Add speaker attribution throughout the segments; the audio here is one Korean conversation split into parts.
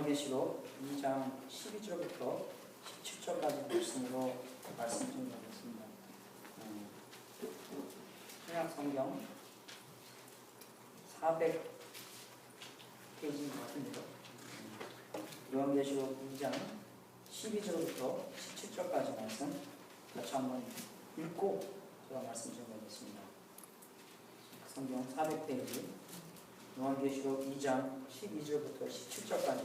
Speaker 1: 요한계시록 2장 12절부터 17절까지 말씀으로 말씀 좀 드리겠습니다. 신약 성경 400페이지인 것 같은데요. 요한계시록 2장 12절부터 17절까지 말씀 같이 한번 읽고 제가 말씀 좀 드리겠습니다. 성경 400페이지 요한계시록 2장 12절부터 17절까지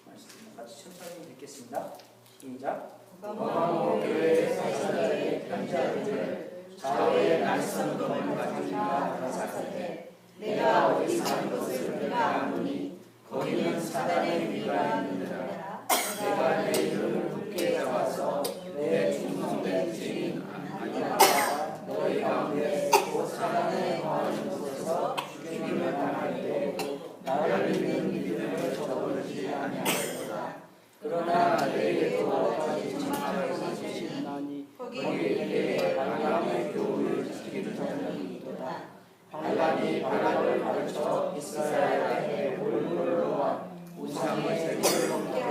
Speaker 1: 말씀 같이 천천히 읽겠습니다. 시작.
Speaker 2: 로마로 교회 사사들에게 편지하기를 좌우의 날선 검을 가진 자가 가라사대 내가 어디 사는 것을 내가 아노니 거기는 사단의 위가 있느니라. 내가 내 이름을 굳게 잡아서 내 충성된 증인 아니하라. 너희 가운데 곧 사단의 거하는 곳에서 죽임을 당할 때 나를 믿는 믿음을 저버리지 아니하리로다. 그러나 내게 또 어떠한 천하에서 주신 거기에 발람의 교훈을 지키는 자들이 있도다. 발람이 발람을 가르쳐 이스라엘에 올무로와 우상의 제물을 먹게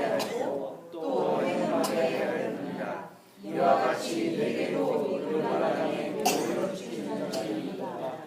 Speaker 2: 하고 또 행하게 하였느니라. 이와 같이 내게도 이르바람의 교훈을 지키는 자들이 있도다.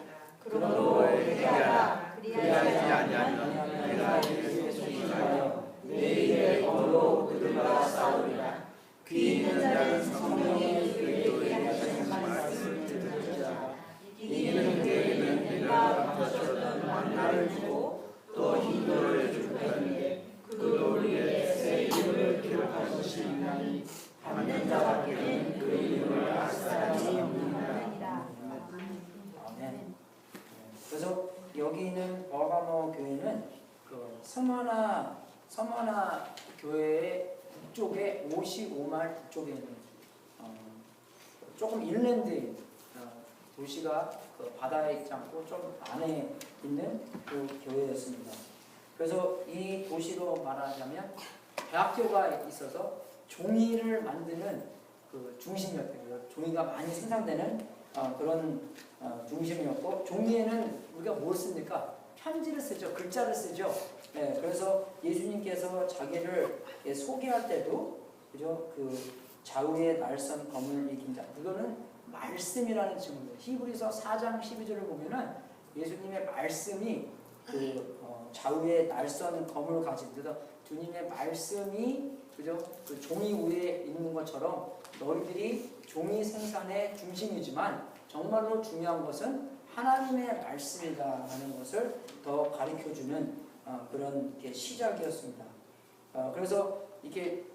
Speaker 2: 그러므로 회개하라. 그리하지 아니하면 내가 이를 속임하여 내 입의 검으로 그들과 싸우리라. 귀 있는 자는 성령이 그리스도에게 하시는 말씀을 들으리라. 이기는 자에게는 내가 걷어줬던 만나를 주고 또 흰돌을 줄 터인데 그 돌 위에 새 이름을 기록할 것이 있나니 받는 자밖에는 그 이름을 알 사람이 없느니라.
Speaker 1: 아멘. 그래서 여기 있는 버가모 교회는 그 서머나 교회의 북쪽에 55마일 북쪽에 있는 조금 인랜드인 도시가 그 바다에 있지 않고 좀 안에 있는 그 교회였습니다. 그래서 이 도시로 말하자면 대학교가 있어서 종이를 만드는 그 중심이었대요. 종이가 많이 생산되는 그런 중심이었고, 종이에는 우리가 뭘 씁니까? 편지를 쓰죠. 글자를 쓰죠. 네, 그래서 예수님께서 자기를 소개할 때도 그죠? 그 좌우의 날선 검을 이긴 자, 그거는 말씀이라는 친구입니다. 히브리서 4장 12절을 보면은 예수님의 말씀이 그 좌우의 날선 검을 가진, 그래서 주님의 말씀이 그죠? 그 종이 위에 있는 것처럼 너희들이 종이 생산의 중심이지만 정말로 중요한 것은 하나님의 말씀이다라는 것을 더 가르쳐주는 그런 시작이었습니다. 그래서 이게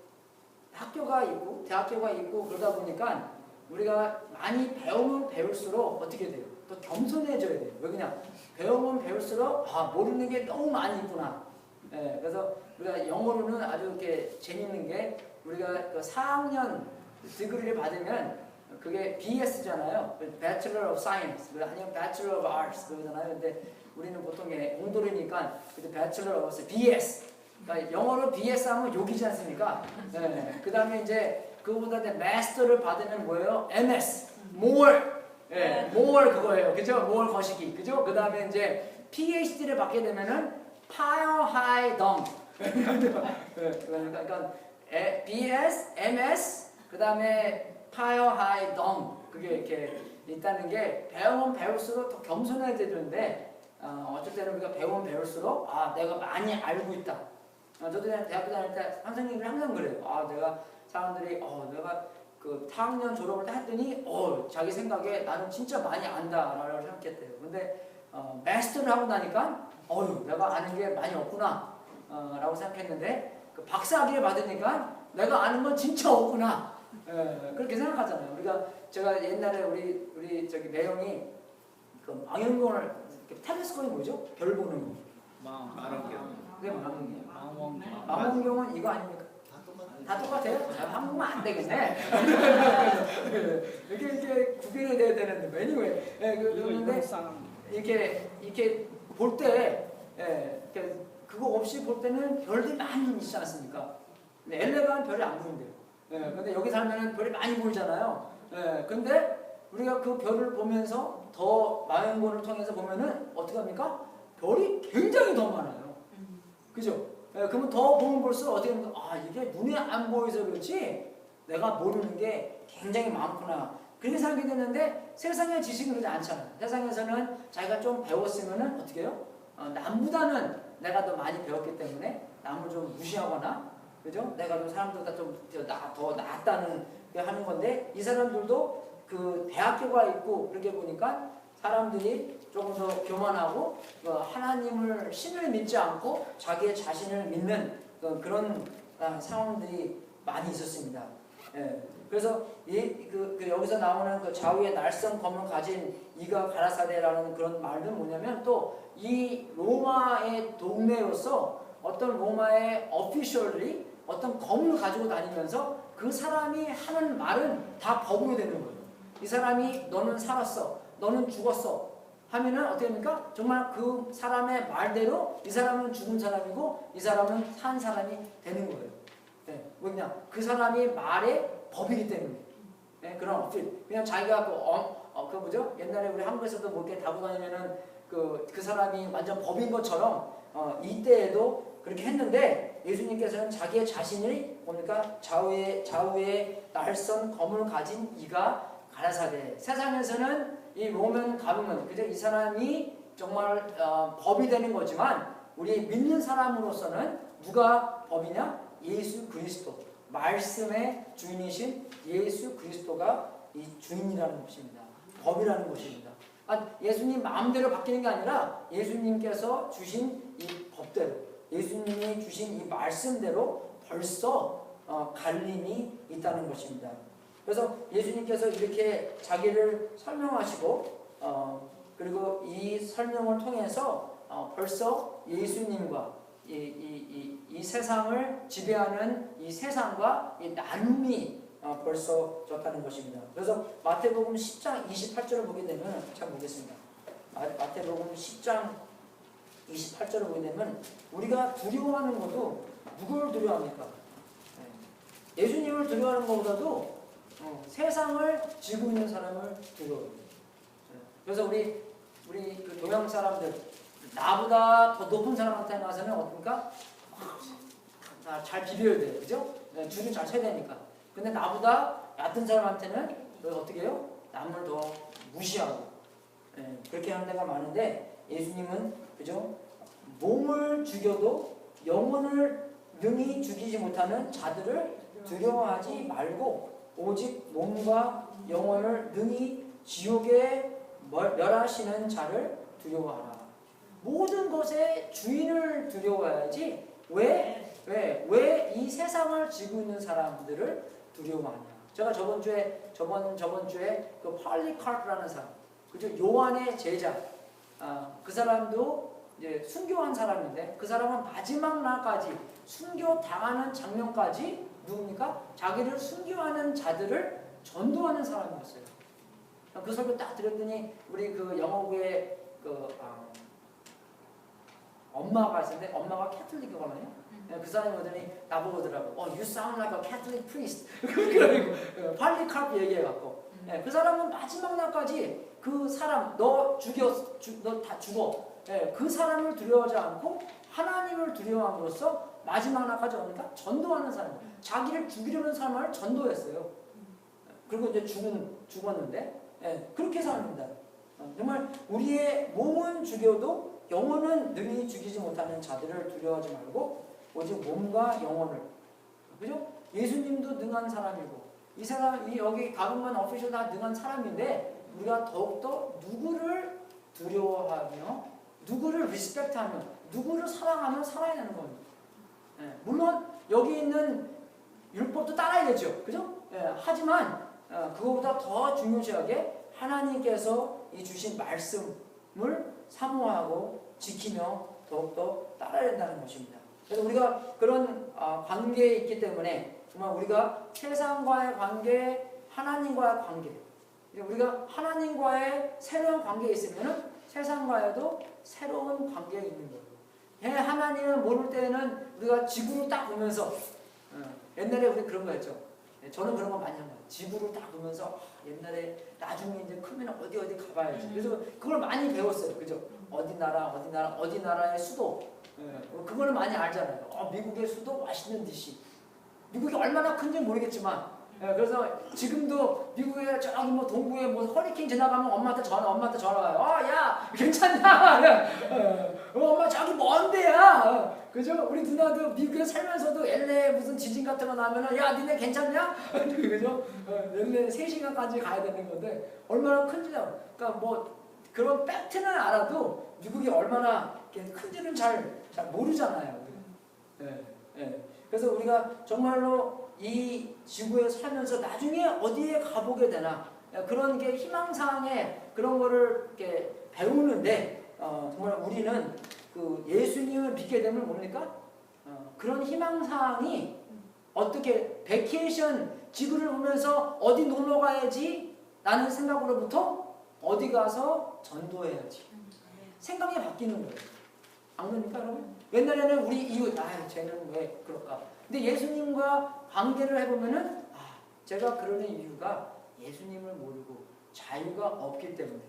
Speaker 1: 학교가 있고 대학교가 있고 그러다 보니까 우리가 많이 배우면 배울수록 어떻게 돼요? 또 겸손해져야 돼요. 왜 그냥 배우면 배울수록 모르는 게 너무 많이 있구나. 네, 그래서 우리가 영어로는 아주 이렇게 재밌는 게 우리가 그 4학년 디그리를 받으면 그게 BS잖아요. Bachelor of Science 아니면 Bachelor of Arts 그러잖아요. 근데 우리는 보통 옹돌이니까 Bachelor of BS. 그러니까 영어로 BS 하면 욕이지 않습니까? 네. 그 다음에 이제 그거보다 마스터를 받으면 뭐예요? MS, more, 네. more 그거예요. 그죠? more 거시기, 그죠? 그 다음에 이제 PhD를 받게 되면은 Pile High Dunk. 그러니까 BS, MS, 그 다음에 Pile High Dunk. 그게 이렇게 있다는 게 배우면 배울수록 더 겸손해야 되는데 어쩔 때는 우리가 배우면 배울수록 내가 많이 알고 있다. 저도 대학교 다닐 때 선생님들이 항상 그래요. 내가 사람들이 내가 그 4학년 졸업을 다 했더니 자기 생각에 나는 진짜 많이 안다라고 생각했대요. 근데 마스터를 하고 나니까 내가 아는 게 많이 없구나 라고 생각했는데 그 박사학위를 받으니까 내가 아는 건 진짜 없구나. 그렇게 생각하잖아요. 제가 옛날에 우리 저기 매형이 그 망원경을 텔레스코이 뭐죠? 별 보는 거.
Speaker 2: 망원경.
Speaker 1: 그게 망원경. 망원경은 이거 아닙니까? 다 똑같아요? 한국만 안 되겠네. 이렇게 구별이 돼야 되는데 anyway. 그런데 이렇게 볼 때 그거 없이 볼 때는 별이 많이 있지 않습니까? 근데 LA 가면 별이 안 보인대요. 근데 여기 살면은 별이 많이 보이잖아요. 근데 우리가 그 별을 보면서 더 망원경을 통해서 보면은 어떻게 합니까? 별이 굉장히 더 많아요. 그죠? 그러면 더 보면 볼수록 어떻게 하면 이게 눈에 안 보여서 그렇지 내가 모르는 게 굉장히 많구나. 그렇게 생각이 되는데 세상의 지식은 그러지 않잖아요. 세상에서는 자기가 좀 배웠으면은 어떻게 해요? 남보다는 내가 더 많이 배웠기 때문에 남을 좀 무시하거나, 그죠? 내가 좀 사람들보다 좀 더 낫다는 게 하는 건데, 이 사람들도 그 대학교가 있고 그렇게 보니까 사람들이 조금 더 교만하고 하나님을 신을 믿지 않고 자기의 자신을 믿는 그런 상황들이 많이 있었습니다. 예. 그래서 여기서 나오는 그 좌우의 날선 검을 가진 이가 가라사대라는 그런 말은 뭐냐면, 또 이 로마의 동네로서 어떤 로마의 어피셜리 어떤 검을 가지고 다니면서 그 사람이 하는 말은 다 법으로 되는 거예요. 이 사람이 너는 살았어, 너는 죽었어 하면은 어떻게 됩니까? 정말 그 사람의 말대로 이 사람은 죽은 사람이고 이 사람은 산 사람이 되는 거예요. 네. 뭐냐? 그 사람이 말의 법이기 때문에. 네, 그런 어필. 그냥 자기가 그 뭐죠? 옛날에 우리 한국에서도 뭐 이렇게 타고 다니면은 그 사람이 완전 법인 것처럼 이때에도 그렇게 했는데, 예수님께서는 자기의 자신을 뭡니까? 좌우에 날선 검을 가진 이가 가라사대. 세상에서는 이 로맨 가보면 그저 이 사람이 정말 법이 되는 거지만, 우리 믿는 사람으로서는 누가 법이냐? 예수 그리스도. 말씀의 주인이신 예수 그리스도가 이 주인이라는 것입니다. 법이라는 것입니다. 예수님 마음대로 바뀌는 게 아니라 예수님께서 주신 이 법대로, 예수님이 주신 이 말씀대로 벌써 갈림이 있다는 것입니다. 그래서 예수님께서 이렇게 자기를 설명하시고 그리고 이 설명을 통해서 벌써 예수님과 이 세상을 지배하는 이 세상과 이 나눔이 벌써 졌다는 것입니다. 그래서 마태복음 10장 28절을 보게 되면, 참 보겠습니다. 마태복음 10장 28절을 보게 되면, 우리가 두려워하는 것도 누구를 두려워합니까? 예수님을 두려워하는 것보다도 세상을 지고 있는 사람을 두려워해요. 그래서 우리 그 동양 사람들, 나보다 더 높은 사람한테 가서는 어떻습니까? 잘 비벼야 돼요. 그죠? 줄을 잘 서야 되니까. 근데 나보다 얕은 사람한테는 어떻게 해요? 남을 더 무시하고 그렇게 하는 데가 많은데, 예수님은 그죠? 몸을 죽여도 영혼을 능히 죽이지 못하는 자들을 두려워하지 말고 오직 몸과 영혼을 능히 지옥에 멸하시는 자를 두려워하라. 모든 것의 주인을 두려워해야지 왜 이 세상을 지고 있는 사람들을 두려워하냐. 제가 저번 주에 그 팔리카르프라는 사람, 그죠? 요한의 제자, 그 사람도 이제 순교한 사람인데, 그 사람은 마지막 날까지 순교 당하는 장면까지 누굽니까? 자기를 순교하는 자들을 전도하는 사람이었어요. 그 설교 딱 들었더니 우리 그 영어부에 엄마가 있었는데, 엄마가 캐톨릭이거든요. 그 사람이 오더니 나보고 오더라고. You sound like a Catholic priest. 그러고 팔리카르프 얘기해갖고, 그 사람은 마지막 날까지 그 사람 너 다 죽어. 그 사람을 두려워하지 않고 하나님을 두려워함으로써 마지막 날까지 오니까 전도하는 사람, 자기를 죽이려는 사람을 전도했어요. 그리고 이제 죽었는데, 그렇게 삽니다. 정말 우리의 몸은 죽여도 영혼은 능히 죽이지 못하는 자들을 두려워하지 말고 오직 몸과 영혼을, 그죠? 예수님도 능한 사람이고 이 사람 여기 가금만 어피셜 다 능한 사람인데, 우리가 더욱더 누구를 두려워하며 누구를 리스펙트하며 누구를 사랑하며 살아야 되는 겁니다. 물론 여기 있는 율법도 따라야겠죠, 그죠? 하지만 그거보다 더 중요시하게 하나님께서 이 주신 말씀을 사모하고 지키며 더욱더 따라야 된다는 것입니다. 그래서 우리가 그런 관계에 있기 때문에 정말 우리가 세상과의 관계, 하나님과의 관계, 우리가 하나님과의 새로운 관계에 있으면 세상과에도 새로운 관계가 있는 거예요. 하나님을 모를 때는 우리가 지구를 딱 보면서, 옛날에 우리 그런 거 했죠. 저는 그런 거 많이 한 거예요. 지구를 딱 보면서 옛날에 나중에 이제 크면 어디 가봐야지. 그래서 그걸 많이 배웠어요. 그죠? 어디 나라의 수도, 그거는 많이 알잖아요. 미국의 수도 워싱턴 DC. 미국이 얼마나 큰지 모르겠지만, 그래서 지금도 미국에 저기 뭐 동부에 뭐 허리케인 지나가면 엄마한테 전화 와요. 야, 괜찮냐? 엄마 저기 먼데야. 그죠? 우리 누나도 미국에 살면서도 LA 무슨 지진 같은 거 나면은 야, 니네 괜찮냐? 그죠? LA 3시간까지 가야 되는 건데 얼마나 큰지요. 그러니까 뭐 그런 팩트는 알아도 미국이 얼마나 큰지는 잘 모르잖아요. 그래서 우리가 정말로 이 지구에 살면서 나중에 어디에 가보게 되나 그런 게 희망사항의 그런 거를 이렇게 배우는데 정말 우리는 그 예수님을 믿게 되면 뭡니까? 그런 희망사항이 어떻게 베케이션 지구를 보면서 어디 놀러 가야지 라는 생각으로부터 어디 가서 전도해야지 생각이 바뀌는 거예요. 안 그러니까 여러분? 옛날에는 우리 이웃, 쟤는 왜 그럴까? 근데 예수님과 관계를 해보면은, 제가 그러는 이유가 예수님을 모르고 자유가 없기 때문에,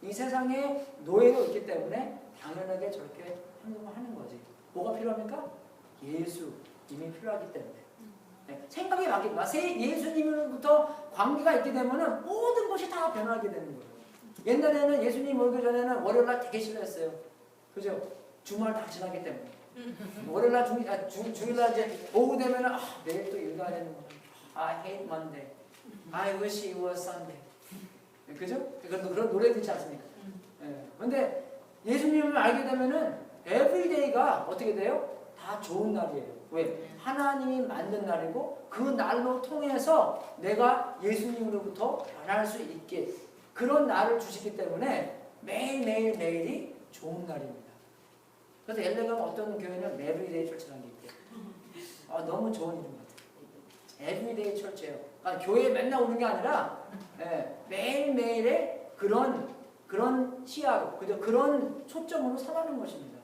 Speaker 1: 이 세상에 노예가 있기 때문에 당연하게 저렇게 행동을 하는 거지. 뭐가 필요합니까? 예수님이 필요하기 때문에. 생각이 바뀐 거야. 예수님으로부터 관계가 있게 되면은 모든 것이 다 변하게 되는 거예요. 옛날에는 예수님 오기 전에는 월요일날 되게 싫어했어요. 그죠? 주말 다 지나기 때문에. 월요일날 주일날 이제 오후 되면은 내일 또 일 가야 되는 거. I hate Monday. I wish it was Sunday. 그죠? 그런 노래도 있지 않습니까? 근데 예수님을 알게 되면은 everyday가 어떻게 돼요? 다 좋은 날이에요. 왜? 하나님이 만든 날이고 그 날로 통해서 내가 예수님으로부터 변할 수 있게 그런 날을 주시기 때문에 매일이 좋은 날입니다. 그래서 LA 가면 어떤 교회는 에브리데이 철치라는 게 있대요. 너무 좋은 이름 같아요. 에브리데이 철치예요. 그러니까 교회에 맨날 오는 게 아니라 매일매일의 그런 시야로 그런 초점으로 살아가는 것입니다.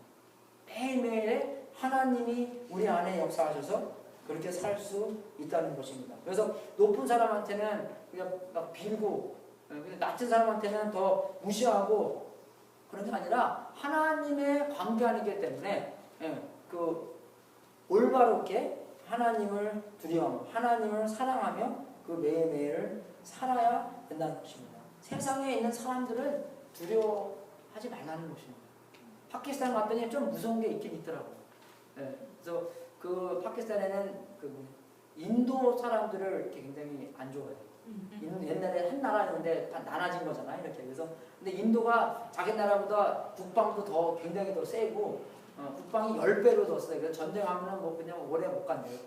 Speaker 1: 매일매일의 하나님이 우리 안에 역사하셔서 그렇게 살 수 있다는 것입니다. 그래서 높은 사람한테는 그냥 막 빌고 낮은 사람한테는 더 무시하고 그런 게 아니라 하나님의 관계하기 때문에 그 올바르게 하나님을 두려워하며 하나님을 사랑하며 그 매일매일을 살아야 된다는 것입니다. 세상에 있는 사람들은 두려워하지 말라는 것입니다. 파키스탄 갔더니 좀 무서운 게 있긴 있더라고요. 그래서 그 파키스탄에는 그 인도 사람들을 이렇게 굉장히 안 좋아해요. 옛날에 한 나라였는데 다 나눠진 거잖아요. 이렇게. 그래서 근데 인도가 자기 나라보다 국방도 더 굉장히 더 세고 국방이 10배로 더 세요. 그래서 전쟁하면은 뭐 그냥 오래 못 간대요.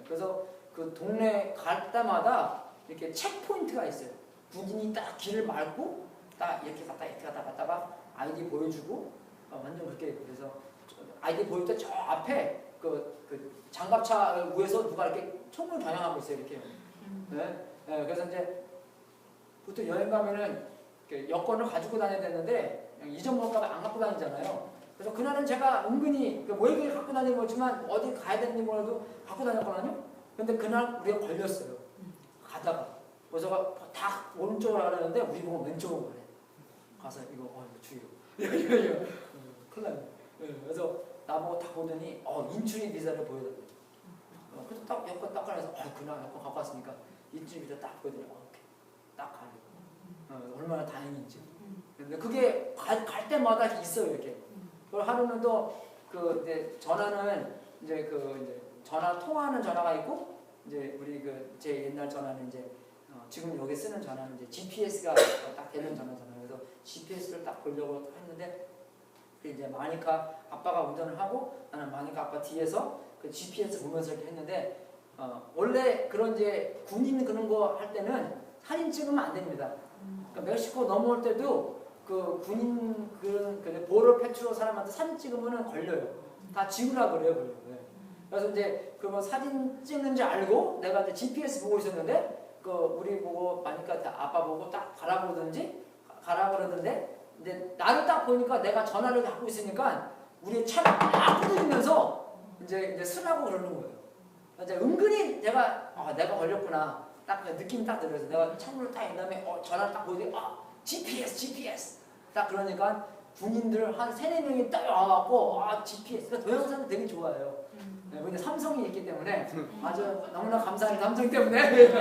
Speaker 1: 그래서 그 동네 갈 때마다 이렇게 체크포인트가 있어요. 군인이 딱 길을 막고 딱 이렇게 갔다가 아이디 보여주고 완전 그렇게 그래서 아이디 보일 때 저 앞에 그 장갑차 위에서 누가 이렇게 총을 겨냥하고 있어요. 이렇게. 그래서 이제 보통 여행 가면은 여권을 가지고 다녀야 되는데 잊어먹을까봐 안 갖고 다니잖아요. 그래서 그날은 제가 은근히 모이게 갖고 다니는 거지만 어디 가야 되는지 몰라도 갖고 다녔거든요. 근데 그날 우리가 걸렸어요. 가다가 그래서 다 오른쪽으로 가려는데 우리 보고 왼쪽으로 가래. 가서 이거 주의요. 큰일 나요. 그래서 나보고 딱 보더니 인출입 비자를 보여달래. 그래서 딱 여권 딱 꺼내서 그날 여권 갖고 왔으니까 인출입 비자 딱 보여드려. 오케이. 딱 가려. 얼마나 다행인지. 근데 그게 갈 때마다 있어요 이렇게. 그리고 하루는 또 이제 전화는 이제 전화 통화하는 전화가 있고 이제 우리 제 옛날 전화는 이제 지금 여기 쓰는 전화는 이제 GPS가 딱 되는 전화잖아요. 그래서 GPS를 딱 보려고 했는데 이제 마니카 아빠가 운전을 하고 나는 마니카 아빠 뒤에서 그 GPS 보면서 이렇게 했는데 원래 그런 이제 군인 그런 거 할 때는 사진 찍으면 안 됩니다. 그러니까 멕시코 넘어올 때도 그 군인 그 보러 패트롤 사람한테 사진 찍으면 걸려요. 다 지우라 그래요. 그래서 이제 그거 사진 찍는지 알고 내가 이제 GPS 보고 있었는데 우리 보고 마니까 아빠 보고 딱 가라 그러던데 근데 나를 딱 보니까 내가 전화를 갖고 있으니까 우리 차가 딱 부딪히면서 이제 쓰라고 그러는 거예요. 이제 은근히 내가 걸렸구나 딱 느낌이 딱 들어서 내가 창문을 딱 연 다음에 전화를 딱 보더니 GPS 딱 그러니까 군인들 한 3-4명이 딱 와갖고 GPS, 그러니까 동영상을 되게 좋아해요. 네, 근데 삼성이 있기 때문에 아주 너무나 감사한 삼성 때문에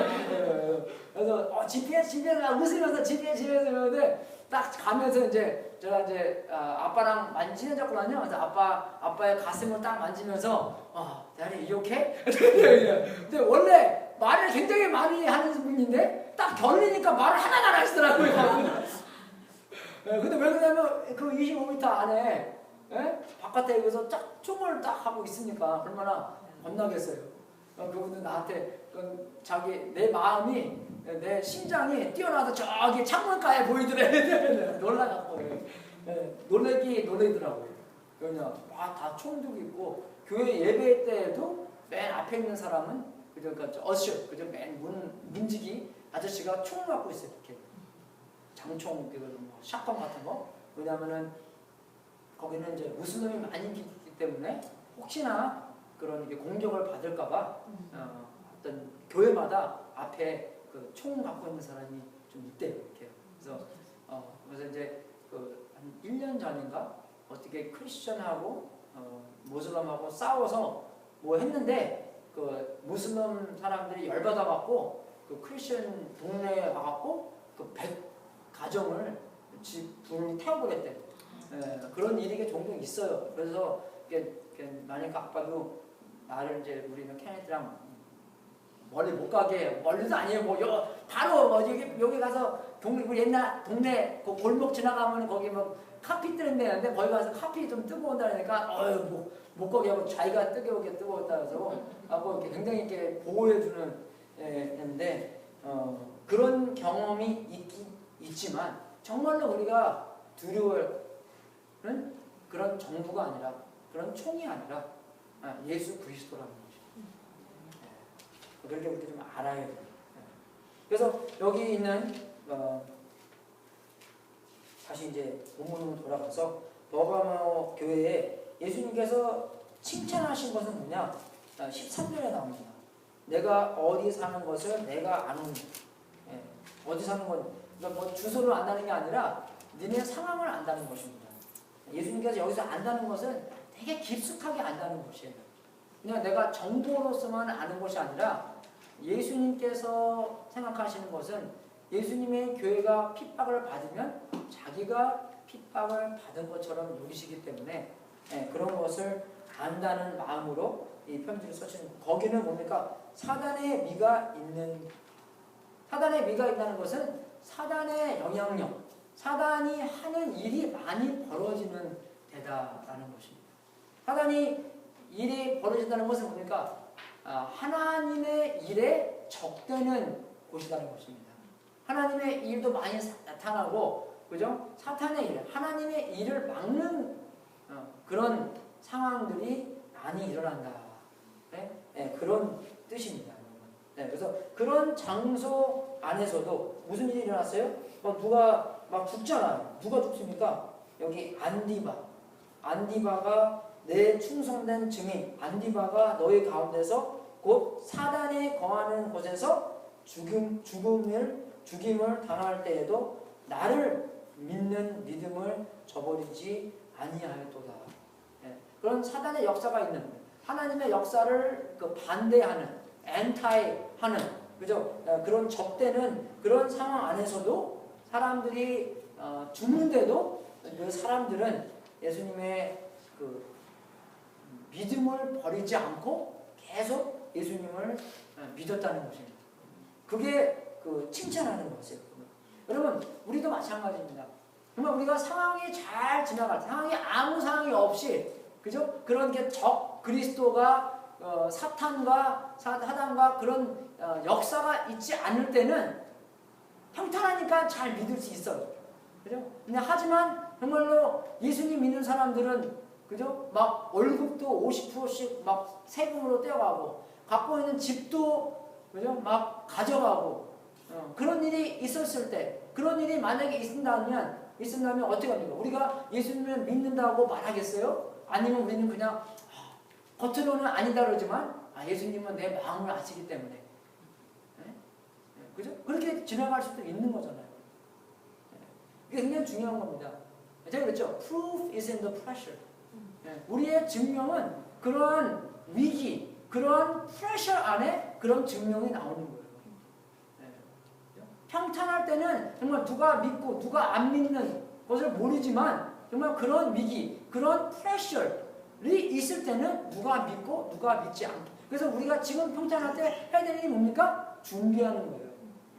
Speaker 1: 그래서 GPS 웃으면서 GPS 이러는데 딱 가면서 이제 제가 이제 아빠랑 많이 친해졌거든요. 그래서 아빠의 가슴을 딱 만지면서 Daddy, you okay? 근데 원래 말을 굉장히 많이 하는 분인데 딱 결리니까 말을 하나도 안 하시더라고요. 근데 왜 그러냐면 그 25m 안에 바깥에 여기서 딱 총을 딱 하고 있으니까 얼마나 겁나겠어요. 그분은 나한테 자기 내 마음이 내 심장이 뛰어나서 저기 창문가에 보이더래. 놀라갖고 놀래더라고요. 그냥 다 총들고 있고 교회 예배 때에도 맨 앞에 있는 사람은 그러니까 어셔 그죠 맨 문지기 아저씨가 총을 갖고 있어요. 이렇게 장총 뭐 샷건 같은 거. 왜냐하면은 거기는 이제 무슬림이 많이 있기 때문에 혹시나 그런 공격을 받을까봐 어떤 교회마다 앞에 그 총 갖고 있는 사람이 좀 있대요. 이렇게. 그래서 이제 한 1년 전인가 어떻게 크리스천하고 무슬림하고 싸워서 뭐 했는데 그 무슬림 사람들이 열받아 갖고 그 크리스천 동네에 와갖고 그 100가정을 집 불을 태워버렸대. 그런 일이 종종 있어요. 그래서 만약 아빠도 나를 이제 우리는 케네디랑 멀리 못 가게 멀리도 아니에요. 뭐 바로 여기 가서 옛날 동네 그 골목 지나가면 거기 뭐 카피 뜨는 데였는데 거기 가서 카피 좀 뜨고 온다니까 못 가게 하고 자기가 뜨거웠다 해서 하고 굉장히 이렇게 보호해주는 했는데 그런 경험이 있지만 정말로 우리가 두려워하는 그런 정부가 아니라 그런 총이 아니라 예수 그리스도라는 것이죠. 그렇게 우리가 좀 알아야 돼요. 그래서 여기 있는 다시 이제 본문으로 돌아가서 버가모 교회에 예수님께서 칭찬하신 것은 뭐냐? 13절에 나옵니다. 내가 어디 사는 것을 내가 아노니. 어디 사는 건 그러니까 뭐 주소를 안다는 게 아니라 니네 상황을 안다는 것입니다. 예수님께서 여기서 안다는 것은 되게 깊숙하게 안다는 것이에요. 그냥 내가 정보로서만 아는 것이 아니라 예수님께서 생각하시는 것은 예수님의 교회가 핍박을 받으면 자기가 핍박을 받은 것처럼 여기시기 때문에 그런 것을 안다는 마음으로 이 편지를 쓰시는 거기는 뭡니까? 사단의 미가 있다는 것은 사단의 영향력, 사단이 하는 일이 많이 벌어지는 데다라는 것입니다. 사단이 일이 벌어진다는 것은 뭡니까? 하나님의 일에 적대는 곳이라는 것입니다. 하나님의 일도 많이 나타나고, 그죠? 사탄의 일, 하나님의 일을 막는 그런 상황들이 많이 일어난다. 그런 뜻입니다. 그래서 그런 장소 안에서도 무슨 일이 일어났어요? 누가 막 죽잖아요. 누가 죽습니까? 여기 안디바가 내 충성된 증인, 안디바가 너희 가운데서 곧 사단에 거하는 곳에서 죽임을 당할 때에도 나를 믿는 믿음을 저버리지 아니하였도다. 그런 사단의 역사가 있는 하나님의 역사를 반대하는 엔타이하는 그죠? 그런 적대는 그런 상황 안에서도 사람들이 죽는데도 그 사람들은 예수님의 그 믿음을 버리지 않고 계속 예수님을 믿었다는 것입니다. 그게 그 칭찬하는 것이에요. 여러분, 우리도 마찬가지입니다. 정말 우리가 상황이 잘 지나갈 때, 상황이 아무 상황이 없이, 그죠? 그런 게 그리스도가 사탄과 사단과 그런 역사가 있지 않을 때는 평탄하니까 잘 믿을 수 있어요. 그죠? 근데 하지만 정말로 예수님 믿는 사람들은 그죠? 막 월급도 50%씩 막 세금으로 떼어가고 갖고 있는 집도 그죠? 막 가져가고 그런 일이 있었을 때 그런 일이 만약에 있는다면 어떻게 합니까? 우리가 예수님을 믿는다고 말하겠어요? 아니면 우리는 그냥 겉으로는 아니다 그러지만 예수님은 내 마음을 아시기 때문에 그죠? 그렇게 지나갈 수도 있는 거잖아요. 이게 굉장히 중요한 겁니다. 제가 그랬죠. Proof is in the pressure. 우리의 증명은 그런 위기, 그런 프레셔 안에 그런 증명이 나오는 거예요. 평탄할 때는 정말 누가 믿고 누가 안 믿는 것을 모르지만 정말 그런 위기, 그런 프레셔 있을 때는 누가 믿고 누가 믿지 않고. 그래서 우리가 지금 평탄할 때 해야 되는 게 뭡니까? 준비하는 거예요.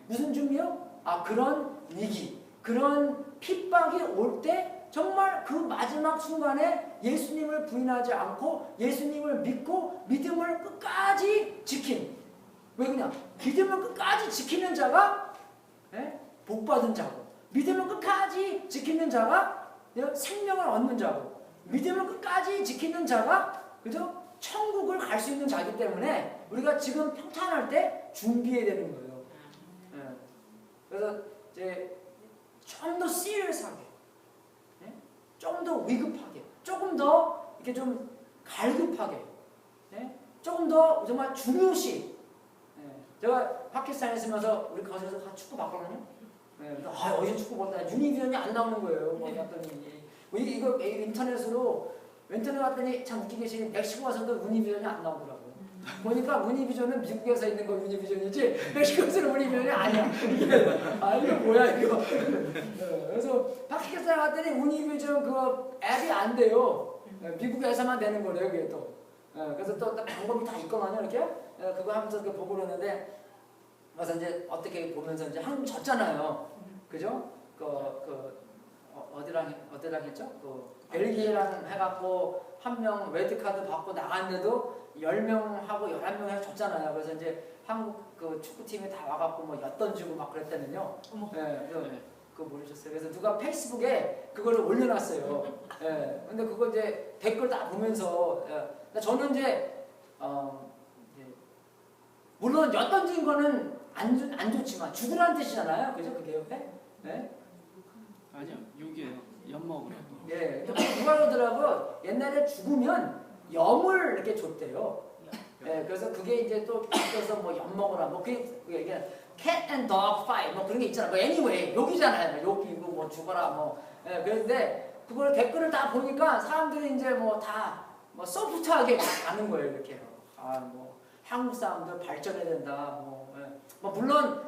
Speaker 1: 무슨 준비요? 그런 위기, 그런 핍박이 올 때 정말 그 마지막 순간에 예수님을 부인하지 않고 예수님을 믿고 믿음을 끝까지 지킨. 왜 그냥 믿음을 끝까지 지키는 자가 복 받은 자고, 믿음을 끝까지 지키는 자가 생명을 얻는 자고, 믿음을 끝까지 지키는 자가 그죠? 천국을 갈 수 있는 자이기 때문에 우리가 지금 평탄할 때 준비해야 되는 거예요. 그래서 이제 좀 더 시리어스하게, 좀 더 위급하게, 조금 더 이렇게 좀 갈급하게, 조금 더 정말 중요시. 제가 파키스탄에 있으면서 우리 거기서 축구 봤거든요. 어제 축구 보다 유니비전이 안 나오는 거예요. 뭐 봤더니 이거 인터넷 봤더니 참 웃기게 신 멕시코 와서도 유니비전이 안 나오더라고요. 보니까 유니비전은 미국에서 있는 거 유니비전이지 멕시코에서는 유니비전이 아니야. 이거 뭐야 이거. 그래서 파키스탄 갔더니 유니비전 그 앱이 안 돼요. 미국에서만 되는 거래요 그게 또. 그래서 또 방법이 다 있거든요 이렇게. 그거 하면서 이렇게 보고 그러는데 그래서 이제 어떻게 보면서 이제 한국 졌잖아요. 그죠? 어디랑 했죠? 벨기에랑 해갖고 한 명 레드카드 받고 나갔는데도 10명하고 11명 해서 졌잖아요. 그래서 이제 한국 그 축구팀이 다 와갖고 뭐 엿던지고 막 그랬다면요. 그거 모르셨어요? 그래서 누가 페이스북에 그거를 올려놨어요. 근데 그거 이제 댓글 다 보면서 저는 이제 물론 엿던진 거는 안 좋지만 죽으라는 뜻이잖아요. 그죠? 그게 옆에?
Speaker 3: 아니요, 6이에요. 엿 먹으라고.
Speaker 1: 누가 그러더라고. 옛날에 죽으면 염을 이렇게 줬대요. 그래서 그게 이제 또 바뀌어서 뭐 엿 먹으라, 뭐 그게 cat and dog fight 뭐 그런 게 있잖아. 뭐 anyway 욕이잖아요. 욕이고 뭐 죽어라 뭐. 그런데 그걸 댓글을 다 보니까 사람들이 이제 뭐 다 뭐 소프트하게 가는 거예요. 이렇게. 뭐 한국 사람들 발전해야 된다. 뭐 물론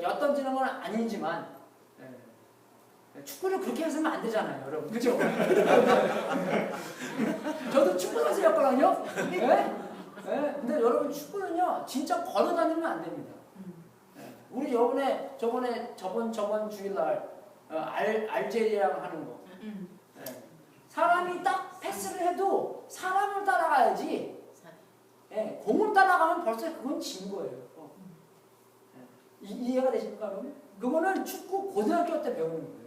Speaker 1: 엿던지는 건 아니지만. 축구를 그렇게 해서는 안 되잖아요, 여러분. 그죠? 저도 축구 선수였거든요. 근데 여러분 축구는요, 진짜 걸어 다니면 안 됩니다. 우리 저번 주일날 알제리랑 하는 거. 사람이 딱 패스를 해도 사람을 따라가야지. 공을 따라가면 벌써 그건 진 거예요. 이해가 되십니까, 여러분? 그거는 축구 고등학교 때 배우는 거예요.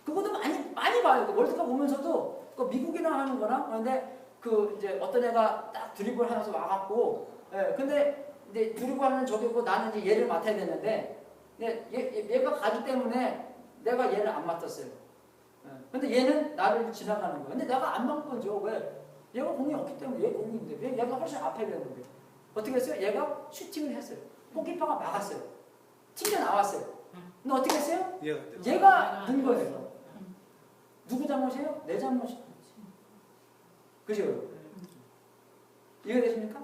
Speaker 1: 그것도 많이 봐요. 월드컵 보면서도 그 미국이랑 하는 거나. 그런데 이제 어떤 애가 딱 드리블 하면서 와갖고, 근데 이제 드리블 하는 저기고 나는 이제 얘를 맡아야 되는데, 얘가 가기 때문에 내가 얘를 안 맡았어요. 근데 얘는 나를 지나가는 거예요. 근데 내가 안 맡은 거죠. 왜? 얘가 공이 없기 때문에 얘 공인데 왜 얘가 훨씬 앞에 있는 거예요. 어떻게 했어요? 얘가 슈팅을 했어요. 골키퍼가 막았어요. 튕겨 나왔어요. 근데 어떻게 했어요? 얘가 든 거예요. 누구 잘못이에요? 내 잘못이에요. 그죠? 이해되십니까?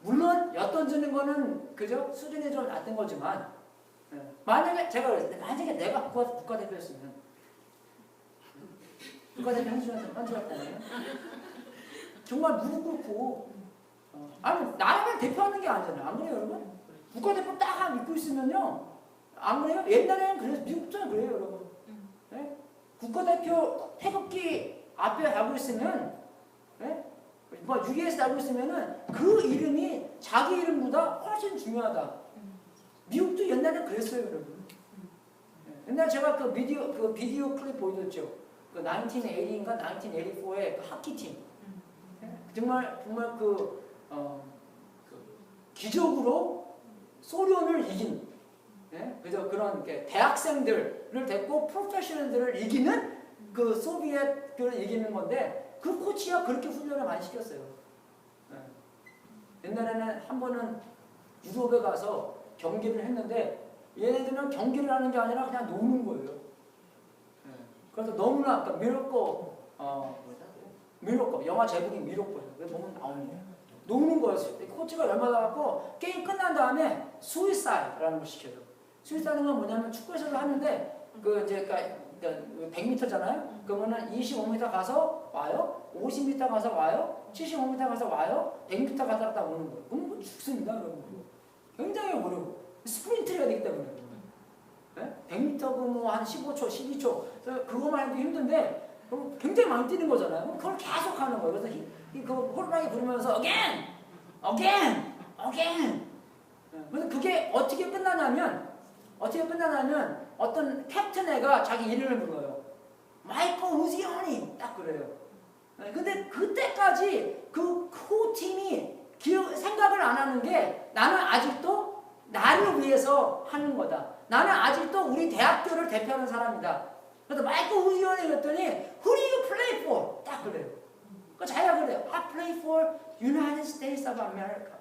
Speaker 1: 물론 엿던지는 거는 그죠? 수준이 좀 낮은 거지만 만약에 제가 그랬어요. 만약에 내가 국가대표였으면 국가대표 현주였다네요. 정말 무릎 꿇고 나라만 대표하는 게 아니잖아요. 안 그래요 여러분? 국가대표 딱 믿고 있으면요. 안 그래요? 옛날에는 그래서 미국도 그래요 여러분. 국가대표 태극기 앞에 하고 있으면, 뭐 유리에서 하고 있으면은 그 이름이 자기 이름보다 훨씬 중요하다. 미국도 옛날에 그랬어요, 여러분. 옛날 제가 그 비디오 클립 보여줬죠. 그 1980인가 1984의 그 하키팀. 정말 기적으로 소련을 이긴. 그래서 그런 대학생들을 데리고 프로페셔널들을 이기는 그 소비에트를 이기는 건데 그 코치가 그렇게 훈련을 많이 시켰어요. 옛날에는 한 번은 유럽에 가서 경기를 했는데 얘네들은 경기를 하는 게 아니라 그냥 노는 거예요. 그래서 너무나 아까 미로코 영화 제목이 미로코예요. 그게 보면 나옵니다. 녹는 거였어요. 코치가 열받아갖고 게임 끝난 다음에 수이사이드라는 걸 시켜요. 수이사이드는 뭐냐면 축구에서도 하는데 그 이제 그러니까 100m잖아요. 그러면은 25m 가서 와요, 50m 가서 와요, 75m 가서 와요, 100m 가다가 오는 거예요. 그럼 뭐 죽습니다, 여러분. 굉장히 어려워. 스프린트를 해야 되기 때문에. 네? 100m 뭐한 15초, 12초. 그거만 해도 힘든데 그럼 굉장히 많이 뛰는 거잖아요. 그걸 계속 하는 거예요. 그래서 그 호루라기 부르면서 again. 그래서 그게 어떻게 끝나냐면 어떤 캡틴 애가 자기 이름을 불러요. 마이클 우지언이 딱 그래요. 근데 그때까지 그 팀이 생각을 안 하는 게 나는 아직도 나를 위해서 하는 거다. 나는 아직도 우리 대학교를 대표하는 사람이다. 그래서 마이클 우지언이 그랬더니 Who do you play for? 딱 그래요. 그 자기가 그래요. I play for United States of America.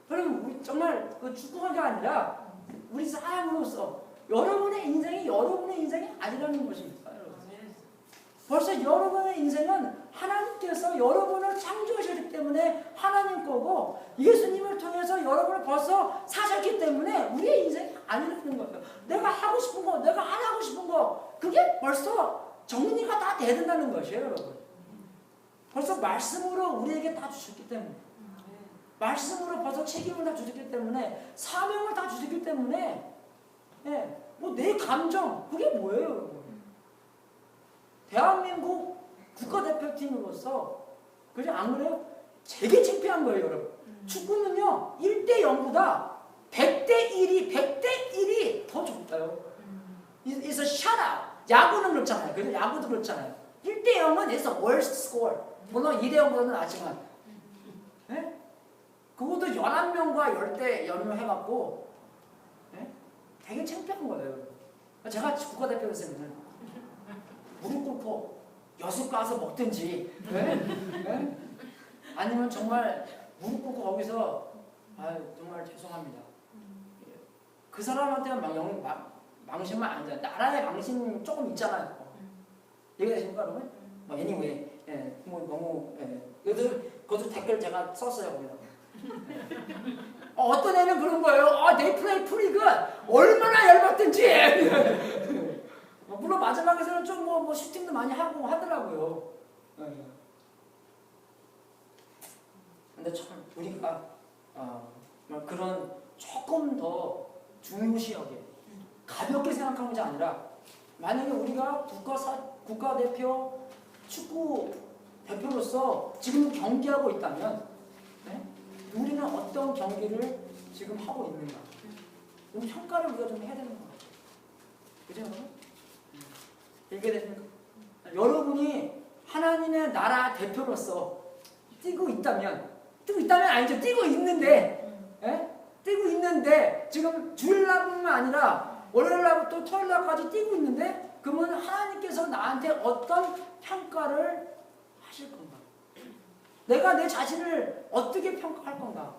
Speaker 1: 그럼 우리 정말 그 축구가 아니라 우리 사람으로서 여러분의 인생이 아니라는 것입니다. 벌써 여러분의 인생은 하나님께서 여러분을 창조하셨기 때문에 하나님 거고 예수님을 통해서 여러분을 벌써 사셨기 때문에 우리의 인생이 아니라는 거예요. 내가 하고 싶은 거, 내가 안 하고 싶은 거 그게 벌써 정리가 다 돼야 된다는 것이에요, 여러분. 벌써 말씀으로 우리에게 다 주셨기 때문에 말씀으로 벌써 책임을 다 주셨기 때문에 사명을 다 주셨기 때문에 뭐 내 감정 그게 뭐예요, 여러분? 대한민국 국가대표팀으로서 그지 안 그래요? 되게 창피한 거예요, 여러분. 축구는요 1대 0보다 100대 1이 더 좋다요. It's a shutout. 야구는 그렇잖아요. 그래서 야구도 그렇잖아요. 1대 0은 it's a worst score. 물론 2대 0보다는 낫지만 그것도 11명과 10대 10명 해갖고 되게 창피한 거예요. 제가 국가대표였으면 무릎 꿇고 여수 가서 먹든지 아니면 정말 무릎 꿇고 거기서 정말 죄송합니다. 그 사람한테는 망신만 아니잖아요. 나라의 망신 조금 있잖아요. 얘기되십니까 여러분? anyway 너무 그것도 댓글 제가 썼어요. 거기다. 어떤 애는 그런 거예요. 내 플레이 프리가 얼마나 열받든지. 물론 마지막에서는 좀 뭐 슈팅도 많이 하고 하더라고요. 근데 참 우리가 그런 조금 더 중요시 여겨 가볍게 생각하는 것이 아니라 만약에 우리가 국가대표 축구 대표로서 지금 경기하고 있다면 우리는 어떤 경기를 지금 하고 있는가? 좀 평가를 우리가 좀 해야 되는 것 같아요. 그죠, 여러분? 이게 되십니까? 여러분이 하나님의 나라 대표로서 뛰고 있다면 아니죠. 뛰고 있는데 지금 주일날뿐만 아니라 월요일날부터 토요일날까지 뛰고 있는데 그러면 하나님께서 나한테 어떤 평가를 하실 건가? 내가 내 자신을 어떻게 평가할 건가?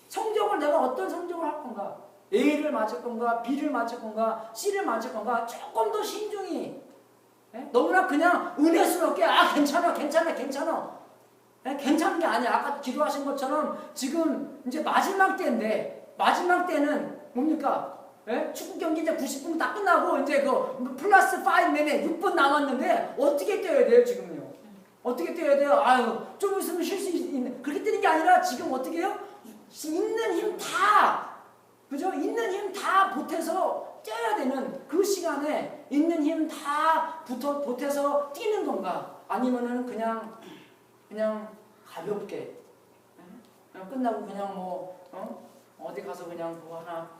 Speaker 1: 성적을 내가 어떤 성적을 할 건가? A를 맞을 건가? B를 맞을 건가? C를 맞을 건가? 조금 더 신중히 너무나 그냥 은혜스럽게 괜찮아 괜찮은 게 아니야. 아까 기도하신 것처럼 지금 이제 마지막 때인데 마지막 때는 뭡니까? 축구 경기 이제 90분 다 끝나고 이제 그 플러스 5minute 6분 남았는데 어떻게 뛰어야 돼요 지금요? 어떻게 뛰어야 돼요? 좀 있으면 쉴 수 있는 그렇게 뛰는 게 아니라 지금 어떻게 해요? 있는 힘 다 그죠? 있는 힘 다 보태서 뛰어야 되는 그 시간에 있는 힘 다 보태서 뛰는 건가? 아니면은 그냥 가볍게 그냥 끝나고 그냥 어디 가서 그냥 뭐 하나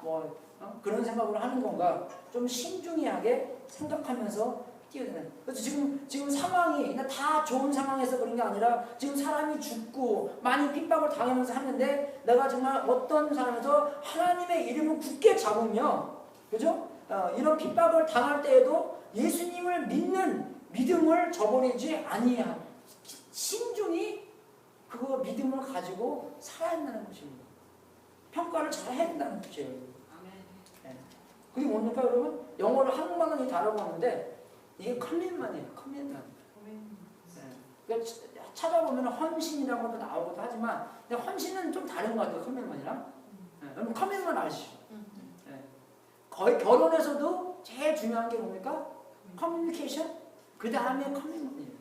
Speaker 1: 그런 생각으로 하는 건가? 좀 신중하게 생각하면서 뛰어야 되는. 그래서 지금 상황이 다 좋은 상황에서 그런 게 아니라 지금 사람이 죽고 많이 핍박을 당하면서 하는데 내가 정말 어떤 사람에서 하나님의 이름을 굳게 잡으며 그죠? 이런 핍박을 당할 때에도 예수님을 믿는 믿음을 저버리지 아니한 신중히 그거 믿음을 가지고 살아야 한다는 것입니다. 평가를 잘 해야 된다는 것이에요. 그리고 뭡니까 여러분? 영어를 한국말은 다르고 하는데 이게 커밋먼이에요. 커밋먼. 그러니까 찾아보면 헌신이라고도 나오기도 하지만 근데 헌신은 좀 다른 것 같아요. 커밋먼이랑. 여러분 커밋먼 아시죠? 거의 결혼에서도 제일 중요한 게 뭡니까? 커뮤니케이션? 그 다음에 커밋먼이에요.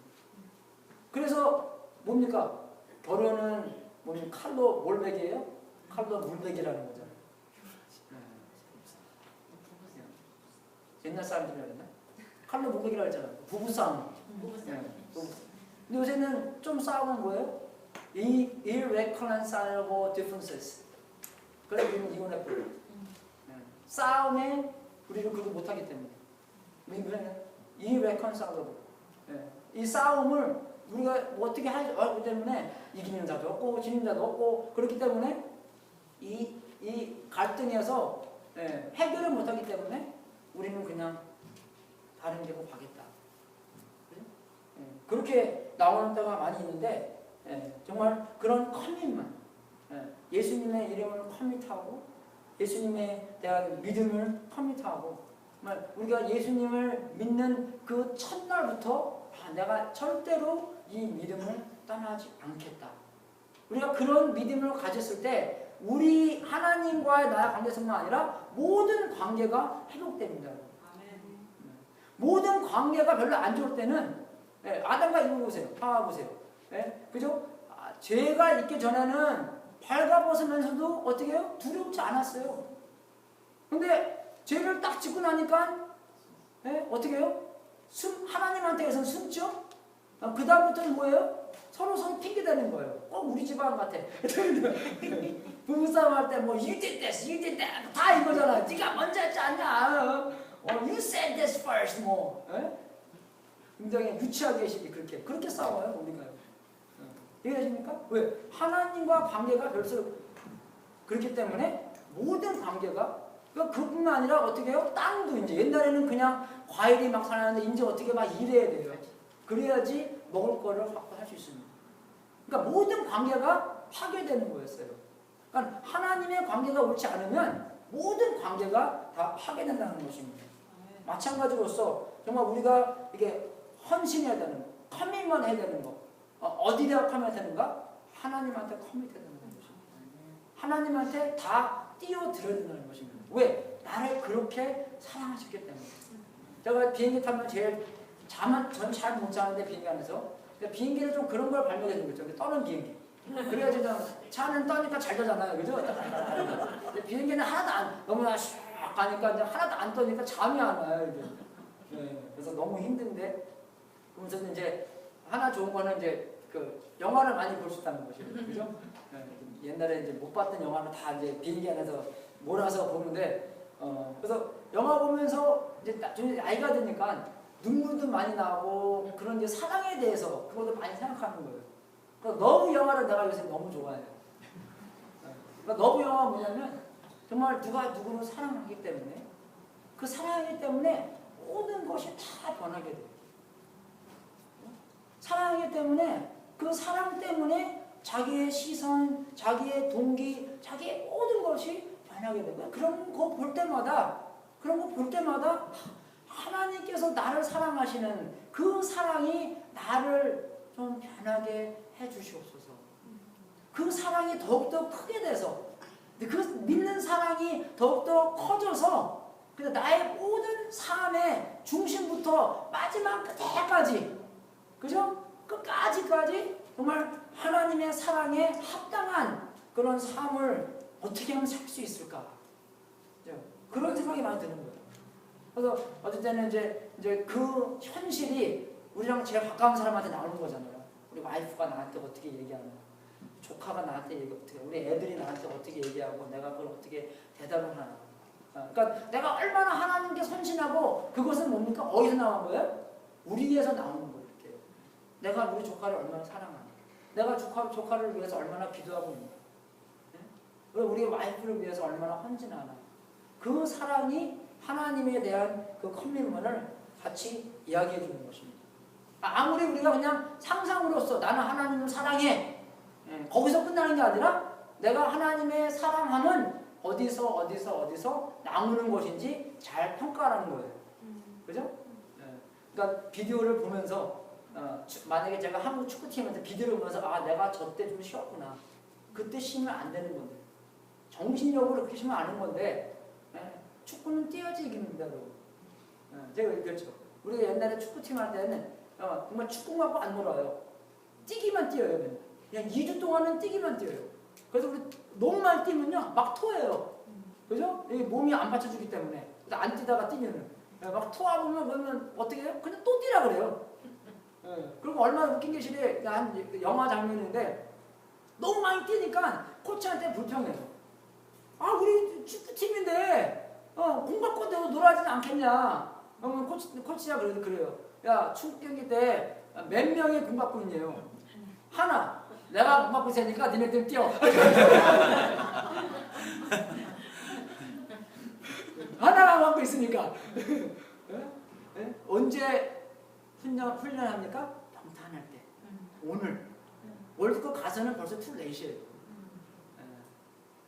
Speaker 1: 그래서 뭡니까? 결혼은 뭡니까? 칼로 몰백이에요? 칼로 물백이라는 거잖아요. 옛날 사람들이라 그랬나? 칼로 물백이라고 했잖아요. 부부싸움. 근데 요새는 좀 싸움은 뭐예요? irreconcilable differences. 그래서 우리는 이혼해버려요. 싸움에 우리는 그거 못하기 때문에. irreconcilable. 이 싸움을 우리가 뭐 어떻게 하기 때문에 이기는 자도 없고 지는 자도 없고 그렇기 때문에 이 갈등에서 해결을 못하기 때문에 우리는 그냥 다른 데로 가겠다. 그렇게 나오는 때가 많이 있는데 정말 그런 커밋먼, 예수님의 이름을 커밋하고 예수님에 대한 믿음을 커밋하고 정말 우리가 예수님을 믿는 그 첫날부터 내가 절대로 이 믿음을 떠나지 않겠다. 우리가 그런 믿음을 가졌을 때 우리 하나님과의 나의 관계뿐만 아니라 모든 관계가 회복됩니다. 모든 관계가 별로 안 좋을 때는 아담과 이브 보세요. 하와 보세요. 그죠? 죄가 있기 전에는 발가벗으면서도 어떻게 해요? 두렵지 않았어요. 근데 죄를 딱 짓고 나니까 어떻게 해요? 하나님한테서 숨죠? 그 다음부터는 뭐예요? 서로 핑계대는 거예요. 꼭 우리 집안 같아. 부부싸움 할 때 뭐 you did this, you did that 다 이거잖아. 네가 먼저 했지 않냐? You said this first 뭐. 굉장히 유치하게 그렇게 싸워요 우리가요. 이해되십니까? 왜? 하나님과 관계가 별로 그렇기 때문에 모든 관계가 그뿐만 아니라 어떻게 해요? 땅도 이제 옛날에는 그냥 과일이 막 자라는데 이제 어떻게 막 일해야 돼요. 그래야지 먹을 거를 확보할 수 있습니다. 그러니까 모든 관계가 파괴되는 거였어요. 그러니까 하나님의 관계가 옳지 않으면 모든 관계가 다 파괴된다는 것입니다. 마찬가지로서 정말 우리가 이게 헌신해야 되는 거, 커밋먼 해야 되는 거, 어디다가 커밋 되는가? 하나님한테 커밋 해야 되는 것입니다. 하나님한테 다 뛰어들어야 된다는 것입니다. 왜? 나를 그렇게 사랑하셨기 때문에. 제가 비행기 타면 제일 전 잘 못 자는데 비행기 안에서 비행기는 좀 그런 걸 발명해 준 거죠. 떠는 비행기. 그래야지 차는 떠니까 잘 자잖아요, 그죠? 근데 비행기는 하나도 안 너무나 슉 가니까 이제 하나도 안 떠니까 잠이 안 와요, 이제. 그래서 너무 힘든데. 그러면서 이제 하나 좋은 거는 이제 그 영화를 많이 볼 수 있다는 것이에요, 그죠? 옛날에 이제 못 봤던 영화는 다 이제 비행기 안에서 몰아서 보는데, 그래서 영화 보면서 이제 나중에 나이가 드니까 눈물도 많이 나고 그런 이제 사랑에 대해서 그것도 많이 생각하는 거예요. 그러니까 너무 영화를 내가 요새 너무 좋아해요. 그러니까 너무 영화가 뭐냐면 정말 누가 누구를 사랑하기 때문에 그 사랑하기 때문에 모든 것이 다 변하게 돼요. 사랑하기 때문에 그 사랑 때문에 자기의 시선, 자기의 동기, 자기의 모든 것이 변하게 되고요. 그런 거 볼 때마다 하나님께서 나를 사랑하시는 그 사랑이 나를 좀 변하게 해주시옵소서. 그 사랑이 더욱더 크게 돼서 그 믿는 사랑이 더욱더 커져서 나의 모든 삶의 중심부터 마지막 끝에까지, 그죠? 끝까지 정말 하나님의 사랑에 합당한 그런 삶을 어떻게 하면 살 수 있을까? 그런 생각이 많이 드는 거예요. 그래서 어떨 때는 이제 그 현실이 우리랑 제일 가까운 사람한테 나오는 거잖아요. 우리 와이프가 나한테 어떻게 얘기하나, 조카가 나한테 어떻게, 우리 애들이 나한테 어떻게 얘기하고 내가 그걸 어떻게 대답을 하나. 그러니까 내가 얼마나 하나님께 헌신하고 그것은 뭡니까? 어디서 나온 거예요? 우리에서 나오는 거예요. 이렇게. 내가 우리 조카를 얼마나 사랑하나, 내가 조카를 위해서 얼마나 기도하고 있나, 우리 와이프를 위해서 얼마나 헌신하나. 그 사랑이 하나님에 대한 그 커밋먼을 같이 이야기해 주는 것입니다. 아무리 우리가 그냥 상상으로서 나는 하나님을 사랑해, 거기서 끝나는 게 아니라 내가 하나님의 사랑함은 어디서 나오는 것인지 잘 평가하는 거예요. 그죠? 그러니까 비디오를 보면서 만약에 제가 한국 축구팀한테 비디오를 보면서 아 내가 저 때 좀 쉬었구나. 그때 쉬면 안 되는 건데 정신력으로 그렇게 쉬면 안 하는 건데 축구는 뛰어야지 이깁니다. 제가 그렇죠. 우리가 옛날에 축구팀 할 때는 정말 축구 갖고 안 놀아요. 뛰기만 뛰어요. 맨날. 그냥 2주 동안은 뛰기만 뛰어요. 그래서 우리 너무 많이 뛰면요 막 토해요. 그죠? 몸이 안 받쳐주기 때문에 안 뛰다가 뛰면은 막 토하면 그러면 어떻게 해요? 그냥 또 뛰라 그래요. 그리고 얼마나 웃긴 게 실에 한 영화 장면인데 너무 많이 뛰니까 코치한테 불평해요. 아 우리 축구팀인데 공 갖고 놀아야지 않겠냐. 그러면 코치가 그래요. 야 축구 경기 때 몇 명이 공 갖고 있냐요? 하나. 내가 공 갖고 있으니까 니네들 뛰어. 하나가 갖고 있으니까. 언제 훈련합니까? 평탄할 때. 오늘. 월드컵 가서는 벌써 풀 내셔요.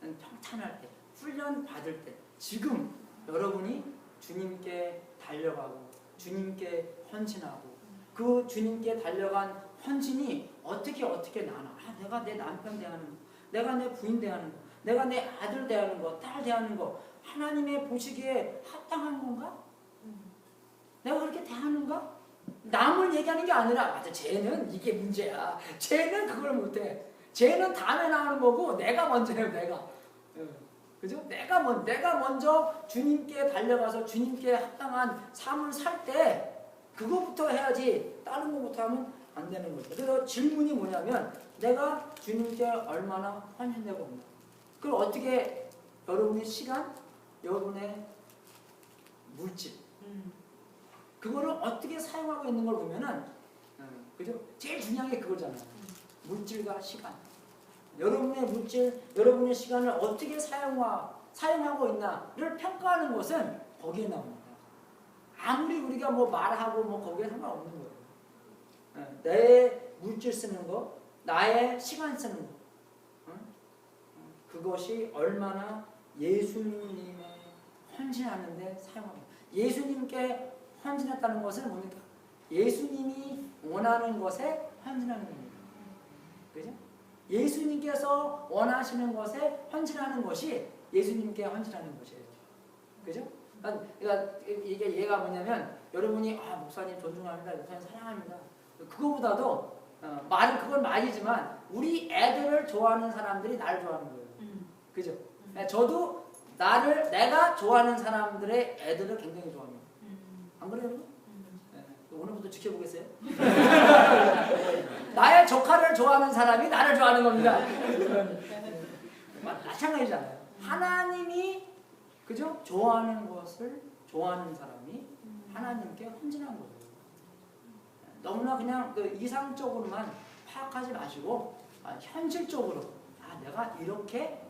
Speaker 1: 평탄할 때. 훈련 받을 때. 지금 여러분이 주님께 달려가고 주님께 헌신하고 그 주님께 달려간 헌신이 어떻게 나나. 내가 내 남편 대하는 거, 내가 내 부인 대하는 거, 내가 내 아들 대하는 거, 딸 대하는 거 하나님의 보시기에 합당한 건가? 내가 그렇게 대하는가? 남을 얘기하는 게 아니라 맞아 쟤는 이게 문제야. 쟤는 그걸 못해. 쟤는 다음에 나오는 거고 내가 먼저예요. 내가. 그죠? 내가 먼저 주님께 달려가서 주님께 합당한 삶을 살 때 그거부터 해야지 다른 거부터 하면 안 되는 거죠. 그래서 질문이 뭐냐면 내가 주님께 얼마나 헌신되고 있나. 그걸 어떻게 여러분의 시간, 여러분의 물질 그거를 어떻게 사용하고 있는 걸 보면은 그죠? 제일 중요한 게 그거잖아요. 물질과 시간. 여러분의 물질, 여러분의 시간을 어떻게 사용하고 있나를 평가하는 것은 거기에 나옵니다. 아무리 우리가 뭐 말하고 뭐 거기에 상관없는 거예요. 내 물질 쓰는 거, 나의 시간 쓰는 거, 그것이 얼마나 예수님의 헌신하는데 사용합니다. 예수님께 헌신했다는 것은 뭡니까? 예수님이 원하는 것에 헌신하는 겁니다. 그죠? 예수님께서 원하시는 것에 헌신하는 것이 예수님께 헌신하는 것이에요. 그죠? 그러니까 이게 얘가 뭐냐면 여러분이 목사님 존중합니다. 목사님 사랑합니다. 그거보다도 말은 그건 말이지만 우리 애들을 좋아하는 사람들이 나를 좋아하는 거예요. 그죠? 저도 내가 좋아하는 사람들의 애들을 굉장히 좋아합니다. 안 그래요? 오늘부터 지켜보겠어요? 나의 조카를 좋아하는 사람이 나를 좋아하는 겁니다. 마찬가지잖아요. 하나님이 그죠? 좋아하는 것을 좋아하는 사람이 하나님께 헌신한 거예요. 너무나 그냥 이상적으로만 파악하지 마시고 현실적으로 내가 이렇게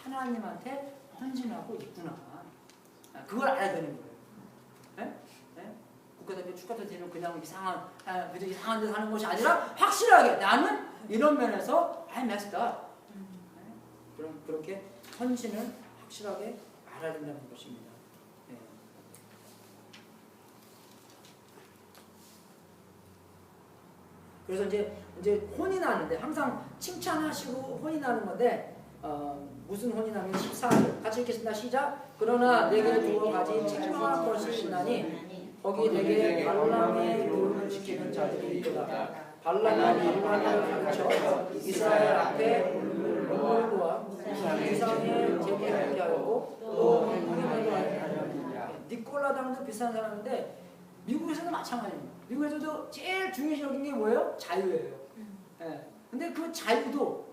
Speaker 1: 하나님한테 헌신하고 있구나. 그걸 알아야 되는 거예요. 네? 네? 국가대표 축구팀은 그냥 이상한 데 사는 것이 아니라 확실하게 나는 이런 면에서 I'm messed up. 그렇게 헌신을 확실하게 알아야 된다는 것입니다. 네. 그래서 이제 혼이 나는데 항상 칭찬하시고 혼이 나는 건데 무슨 혼이 나면 14절 같이 읽겠습니다. 시작. 그러나 내게 두어 가지 책망할 것이 있나니 거기 내게 발람의 교훈을 지키는 자들이 있도다. 발람은 발람을 가르쳐 이스라엘 앞에 물과 이상을 제기하게 하려고 또 행동하게 하려니라. 니콜라당도 비슷한 사람인데 미국에서도 마찬가지입니다. 미국에서도 제일 중요시 여긴 게 뭐예요? 자유예요. 근데 그 자유도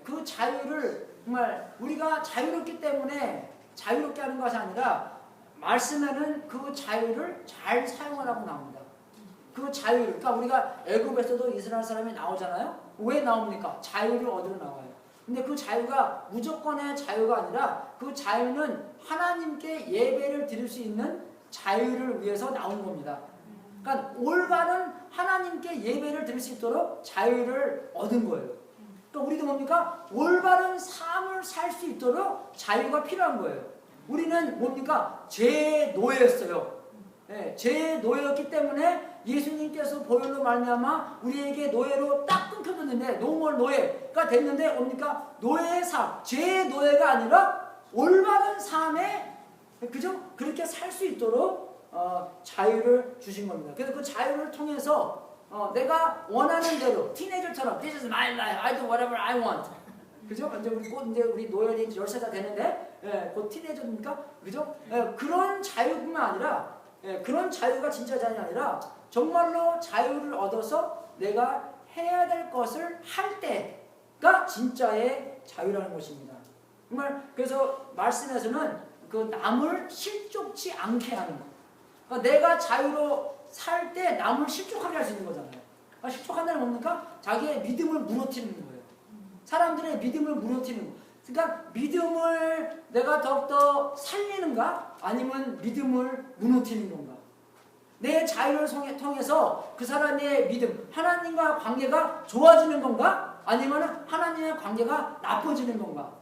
Speaker 1: 그 자유를 정말 우리가 자유롭기 때문에 자유롭게 하는 것이 아니라 말씀에는 그 자유를 잘 사용하라고 나옵니다. 그 자유를 그러니까 우리가 애굽에서도 이스라엘 사람이 나오잖아요. 왜 나옵니까? 자유를 얻으러 나와요. 근데 그 자유가 무조건의 자유가 아니라 그 자유는 하나님께 예배를 드릴 수 있는 자유를 위해서 나온 겁니다. 그러니까 올바른 하나님께 예배를 드릴 수 있도록 자유를 얻은 거예요. 그러니까 우리도 뭡니까? 올바른 삶을 살 수 있도록 자유가 필요한 거예요. 우리는 뭡니까? 죄의 노예였어요. 죄의 노예였기 때문에 예수님께서 보혈로 말미암아 우리에게 노예로 딱 끊겨졌는데 노멀 노예가 됐는데 뭡니까? 노예의 삶, 죄의 노예가 아니라 올바른 삶에 그죠? 그렇게 살 수 있도록 자유를 주신 겁니다. 그래서 그 자유를 통해서 내가 원하는 대로 티네이저처럼 This is my life, I do whatever I want. 그죠? 이제 우리 노열이 10세가 되는데 곧 티네이저입니까? 그죠? 그런 자유뿐만 아니라 그런 자유가 진짜 자유가 아니라 정말로 자유를 얻어서 내가 해야 될 것을 할 때가 진짜의 자유라는 것입니다. 정말 그래서 말씀에서는 그 남을 실족치 않게 하는 것. 그러니까 내가 자유로 살 때 남을 실족하게 할 수 있는 거잖아요. 그러니까 실족한다는 뭡니까? 자기의 믿음을 무너뜨리는 거예요. 사람들의 믿음을 무너뜨리는 거. 그러니까 믿음을 내가 더욱더 살리는가? 아니면 믿음을 무너뜨리는 건가? 내 자유를 통해서 그 사람의 믿음, 하나님과 관계가 좋아지는 건가? 아니면 하나님의 관계가 나빠지는 건가?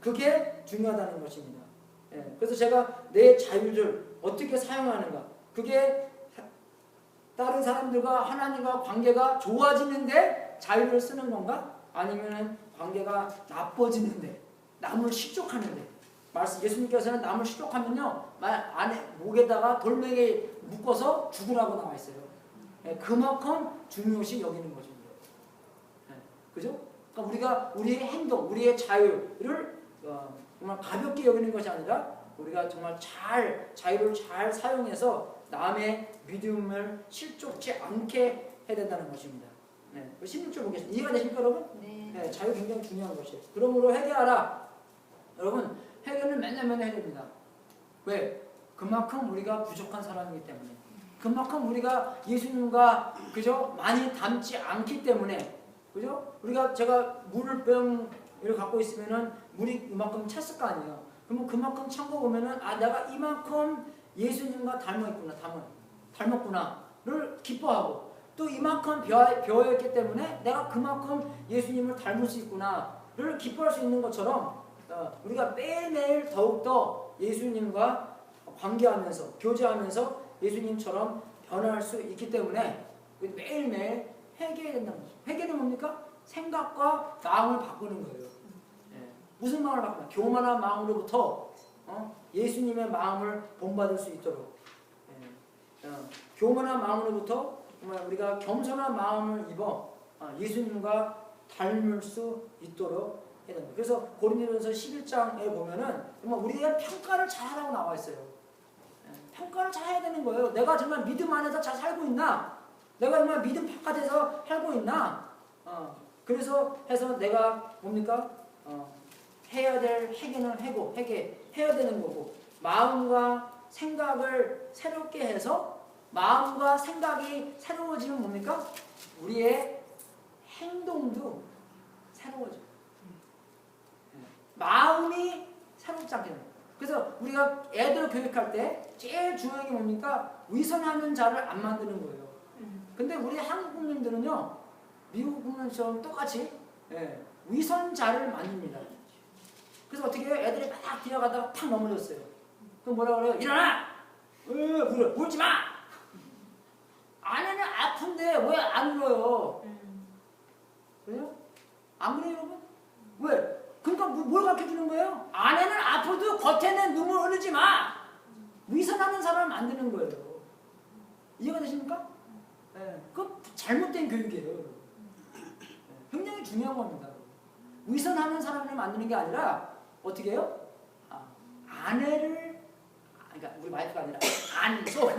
Speaker 1: 그게 중요하다는 것입니다. 그래서 제가 내 자유를 어떻게 사용하는가? 그게 다른 사람들과 하나님과 관계가 좋아지는데 자유를 쓰는 건가? 아니면 관계가 나빠지는데, 남을 실족하는데. 예수님께서는 남을 실족하면요, 안에 목에다가 돌멩이 묶어서 죽으라고 나와 있어요. 그만큼 중요시 여기는 거죠. 그죠? 그러니까 우리가 우리의 행동, 우리의 자유를 정말 가볍게 여기는 것이 아니라 우리가 정말 자유를 잘 사용해서 남의 믿음을 실족치 않게 해야 된다는 것입니다. 16절 보겠습니다. 이해가 되십니까, 여러분?
Speaker 2: 네.
Speaker 1: 자유 굉장히 중요한 것이에요. 그러므로 회개하라. 여러분, 회개는 맨날 해야 됩니다. 왜? 그만큼 우리가 부족한 사람이기 때문에. 그만큼 우리가 예수님과 그죠? 많이 닮지 않기 때문에. 그죠? 제가 물병을 갖고 있으면은 물이 이만큼 찼을 거 아니에요. 그러면 그만큼 찬 거 보면은 내가 이만큼 예수님과 닮았구나를 기뻐하고 또 이만큼 배워있기 때문에 내가 그만큼 예수님을 닮을 수 있구나를 기뻐할 수 있는 것처럼 우리가 매일매일 더욱더 예수님과 관계하면서 교제하면서 예수님처럼 변할 수 있기 때문에 매일매일 회개해야 된다는 거죠. 회개는 뭡니까? 생각과 마음을 바꾸는 거예요. 무슨 마음을 바꾸냐? 교만한 마음으로부터 예수님의 마음을 본받을 수 있도록 교만한 마음으로부터 정말 우리가 겸손한 마음을 입어 예수님과 닮을 수 있도록 해야 됩니다. 그래서 고린도전서 11장에 보면은 정말 우리가 평가를 잘하라고 나와 있어요. 평가를 잘 해야 되는 거예요. 내가 정말 믿음 안에서 잘 살고 있나? 내가 정말 믿음 바깥에서 살고 있나? 그래서 해서 내가 뭡니까? 해야 될 회개는 회개해야 되는 거고 마음과 생각을 새롭게 해서 마음과 생각이 새로워지면 뭡니까? 우리의 행동도 새로워져요. 마음이 새롭지 않게 돼요. 그래서 우리가 애들 교육할 때 제일 중요한 게 뭡니까? 위선하는 자를 안 만드는 거예요. 근데 우리 한국 국민들은요, 미국 국민처럼 똑같이 위선자를 만듭니다. 그래서 어떻게 해요? 애들이 막 뛰어가다가 탁 넘어졌어요. 그럼 뭐라 그래요? 일어나! 울지 마! 아내는 아픈데 왜 안 울어요? 그래요? 안 그래요, 여러분? 왜? 그러니까 뭘 가르쳐주는 거예요? 아내는 아파도 겉에는 눈물 흐르지 마! 위선하는 사람을 만드는 거예요. 이해가 되십니까? 그거 잘못된 교육이에요. 굉장히 중요한 겁니다. 위선하는 사람을 만드는 게 아니라 어떻게 해요? 아내를, 그러니까 우리 와이프가 아니라 속,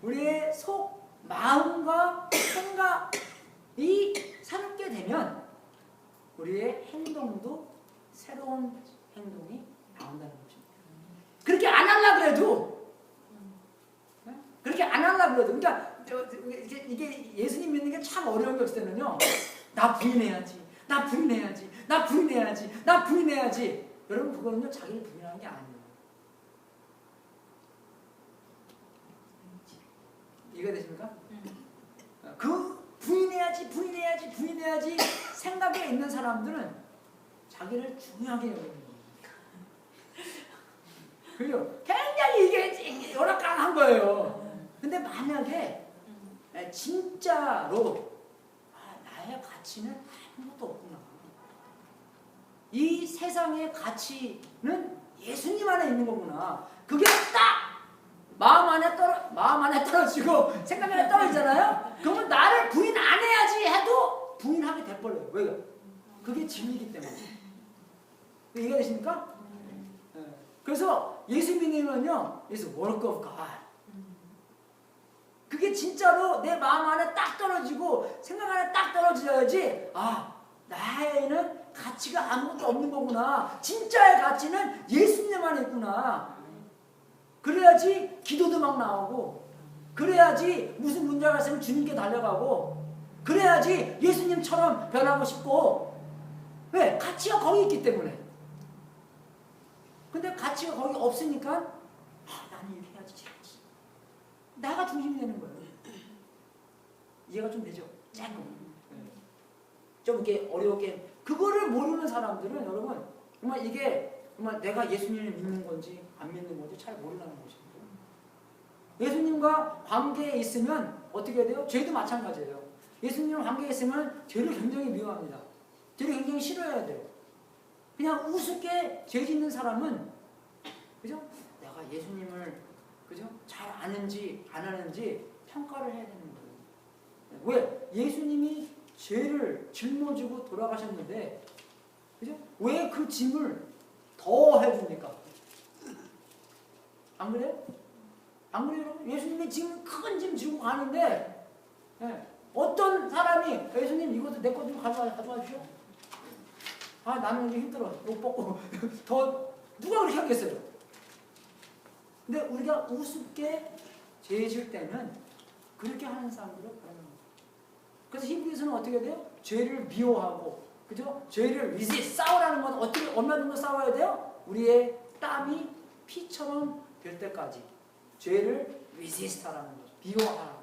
Speaker 1: 우리의 속, 마음과 생각이 새롭게 되면 우리의 행동도 새로운 행동이 나온다는 것입니다. 그렇게 안 하려고 그래도, 그러니까 이게 예수님 믿는 게 참 어려운 게 없을 때는요, 나 부인해야지. 여러분, 그거는요, 자기를 부인하는 게 아니에요. 이해가 되십니까? 그 부인해야지 생각에 있는 사람들은 자기를 중요하게 여기는 겁니다. 그죠? 굉장히 이게 열악한 거예요. 근데 만약에 진짜로 나의 가치는 아무것도 없구나. 이 세상의 가치는 예수님 안에 있는 거구나. 그게 딱 마음 안에 떨어지고 생각 안에 떨어지잖아요. 그러면 나를 부인 안 해야지 해도 부인하게 돼버려요. 왜요? 그게 진리이기 때문에. 이해가 되십니까? 네. 그래서 예수 믿으면요, 예수 work of God. 그게 진짜로 내 마음 안에 딱 떨어지고 생각 안에 딱 떨어져야지. 나에는 가치가 아무것도 없는 거구나. 진짜의 가치는 예수님 안에 있구나. 그래야지 기도도 막 나오고, 그래야지 무슨 문제가 있으면 주님께 달려가고, 그래야지 예수님처럼 변하고 싶고. 왜? 가치가 거기 있기 때문에. 근데 가치가 거기 없으니까 나는 이렇게 해야지 저래야지. 나가 중심이 되는 거예요. 이해가 좀 되죠? 좀 이렇게 어려웠게. 그거를 모르는 사람들은 여러분 정말 이게 정말 내가 예수님을 믿는 건지 안 믿는 건지 잘 모르는 것입니다. 예수님과 관계에 있으면 어떻게 돼요? 죄도 마찬가지예요. 예수님과 관계에 있으면 죄를 굉장히 미워합니다. 죄를 굉장히 싫어해야 돼요. 그냥 우습게 죄 짓는 사람은, 그죠? 내가 예수님을, 그죠? 잘 아는지 안 아는지 평가를 해야 되는 거예요. 왜? 예수님이 죄를 짊어지고 돌아가셨는데, 그죠? 왜 그 짐을 더 해줍니까? 안 그래요? 안 그래요? 예수님이 지금 큰 짐 지고 가는데, 어떤 사람이 예수님 이것도 내 것 좀 가져와 주십시오. 나는 이제 힘들어. 욕 먹고 더 누가 그렇게 하겠어요? 근데 우리가 우습게 죄 질 때는 그렇게 하는 사람들을 바라는 거예요. 그래서 히브리서는 어떻게 돼요? 죄를 미워하고, 그죠? 죄를 resist, 싸우라는 건 어떻게 얼마 정도 싸워야 돼요? 우리의 땀이 피처럼 될 때까지 죄를 resist하라는 거죠. 미워하라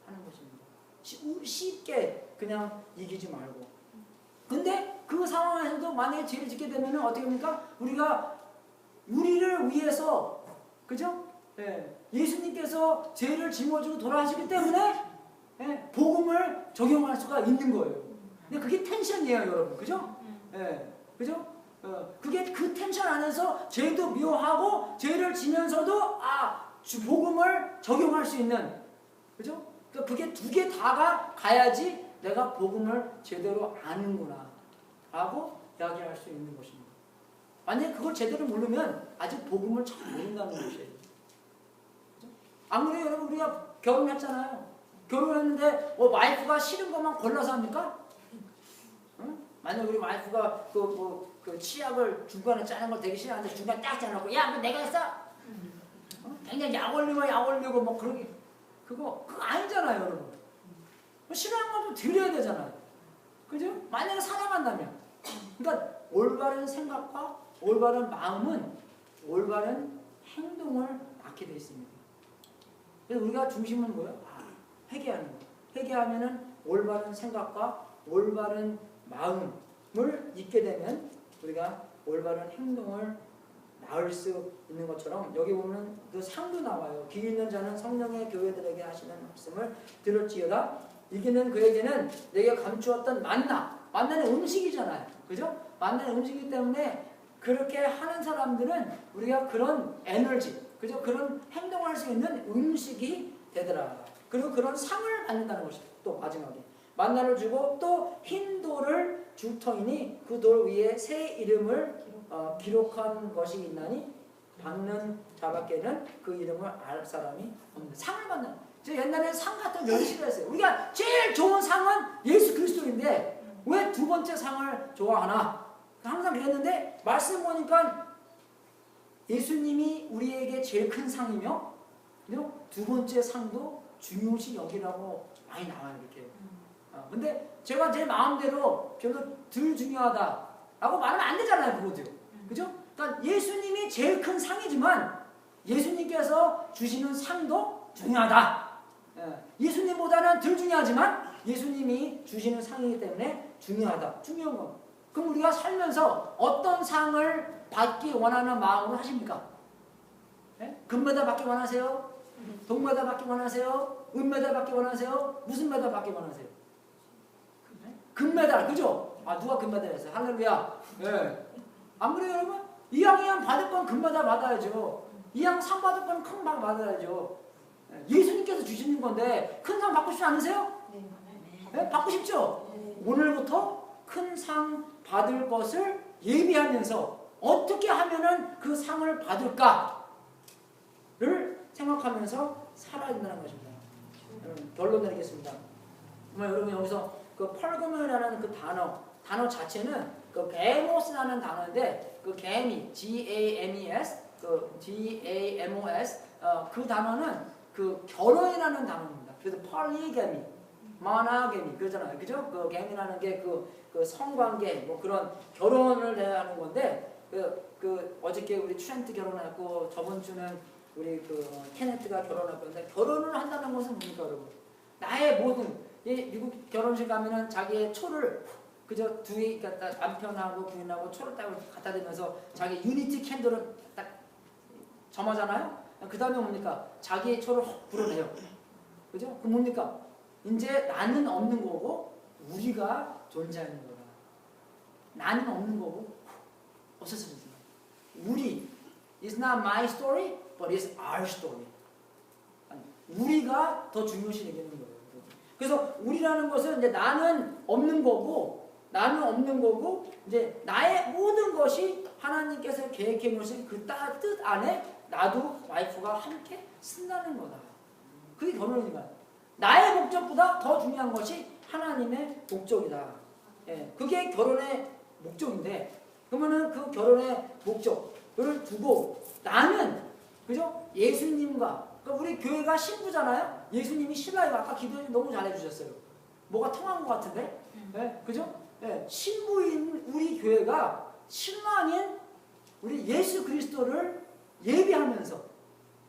Speaker 1: 하는 것입니다. 쉽게 그냥 이기지 말고. 근데 그 상황에서도 만약에 죄를 짓게 되면 어떻게 됩니까? 우리가 우리를 위해서, 그죠? 예수님께서 죄를 짊어지고 돌아가시기 때문에 복음을 적용할 수가 있는 거예요. 근데 그게 텐션이에요, 여러분. 그죠? 그죠? 그게 그 텐션 안에서 죄도 미워하고 죄를 지면서도 복음을 적용할 수 있는, 그죠? 그러니까 그게 두 개 다가 가야지 내가 복음을 제대로 아는구나 라고 이야기할 수 있는 것입니다. 만약에 그걸 제대로 모르면 아직 복음을 잘 모른다는 것이에요. 그죠? 아무리 여러분 우리가 결혼했잖아요. 결혼했는데 와이프가 싫은 것만 골라서 합니까? 응? 만약 우리 와이프가 그 치약을 중간에 짜는 걸 되게 싫어하는데 중간에 딱 짜놓고 야, 뭐 내가 했어? 굉장히 약 올리고 뭐 그런 게 그거 아니잖아요, 여러분. 싫어하는 거 좀 드려야 되잖아요. 그죠? 만약에 사랑한다면. 그러니까 올바른 생각과 올바른 마음은 올바른 행동을 낳게 되어 있습니다. 그래서 우리가 중심은 뭐예요? 회개하는 거. 회개하면은 올바른 생각과 올바른 마음을 잊게 되면 우리가 올바른 행동을 낳을 수 있는 것처럼 여기 보면 그 상도 나와요. 귀 있는 자는 성령의 교회들에게 하시는 말씀을 들을지어다. 이기는 그에게는 내가 감추었던 만나는 음식이잖아요. 그죠? 만나는 음식이기 때문에 그렇게 하는 사람들은 우리가 그런 에너지, 그죠? 그런 행동할 수 있는 음식이 되더라. 그리고 그런 상을 받는다는 것이죠. 또 마지막에 만나를 주고 또 흰 돌을 줄 터이니 그 돌 위에 새 이름을 기록한 것이 있나니 받는 자밖에는 그 이름을 알 사람이 없는. 상을 받는. 저 옛날에 상 같은 걸 싫어했어요. 우리가 제일 좋은 상은 예수 그리스도인데 왜 두 번째 상을 좋아하나? 항상 그랬는데 말씀 보니까 예수님이 우리에게 제일 큰 상이며 두 번째 상도 중요시 여기라고 많이 나와요. 이렇게. 근데 제가 제 마음대로 별로 덜 중요하다라고 말하면 안 되잖아요. 그거도요. 그죠? 그러니까 예수님이 제일 큰 상이지만 예수님께서 주시는 상도 중요하다. 예수님보다는 덜 중요하지만 예수님이 주시는 상이기 때문에 중요하다. 중요한 거. 그럼 우리가 살면서 어떤 상을 받기 원하는 마음으로 하십니까? 네? 금메달 받기 원하세요? 동메달 받기 원하세요? 은메달 받기 원하세요? 무슨 메달 받기 원하세요? 네? 금메달, 그죠? 아, 누가 금메달 했어요? 할렐루야. 네. 안 그래요, 여러분? 이왕이면 받을 건 금메달 받아야죠. 이왕 상 받을 건 큰 상 받아야죠. 예수님께서 주시는 건데 큰 상 받고 싶지 않으세요? 네? 받고 싶죠? 오늘부터 큰 상 받을 것을 예비하면서 어떻게 하면은 그 상을 받을까를 생각하면서 살아야 된다는 것입니다. 결론 내리겠습니다. 여러분 여기서 그 펄그문이라는 그 단어 자체는 그 게모스라는 단어인데 그 게미 G-A-M-E-S G-A-M-O-S 그 단어는 그 결혼이라는 단어입니다. 그래서 펄리게미, 모노게미 그러잖아요, 그죠? 그 게미라는 게 그 성관계 뭐 그런 결혼을 대하는 건데 그 어저께 우리 트렌트 결혼했고 저번 주는 우리 그 케네트가 결혼할 건데 결혼을 한다는 것은 뭡니까, 여러분? 나의 모든 미국 결혼식 가면은 자기의 초를 그저 그러니까 남편하고 부인하고 초를 딱 갖다 대면서 자기 유니티 캔들을 딱 점하잖아요. 그 다음에 뭡니까? 자기의 초를 불어내요. 그죠? 그 뭡니까? 이제 나는 없는 거고 우리가 존재하는 거다. 나는 없는 거고 없었습니다. 우리 It's not my story, but it's our story. 우리가 더 중요시 여기는 거예요. 그래서 우리라는 것은 이제 나는 없는 거고 이제 나의 모든 것이 하나님께서 계획해 놓으신 그 뜻 안에 나도 와이프가 함께 쓴다는 거다. 그게 결혼이니까. 나의 목적보다 더 중요한 것이 하나님의 목적이다. 예, 그게 결혼의 목적인데, 그러면은 그 결혼의 목적을 두고 나는 그죠? 예수님과 그러니까 우리 교회가 신부잖아요. 예수님이 신랑이고 아까 기도님 너무 잘해주셨어요. 뭐가 통한 것 같은데, 예, 그죠? 예, 신부인 우리 교회가 신랑인 우리 예수 그리스도를 예비하면서,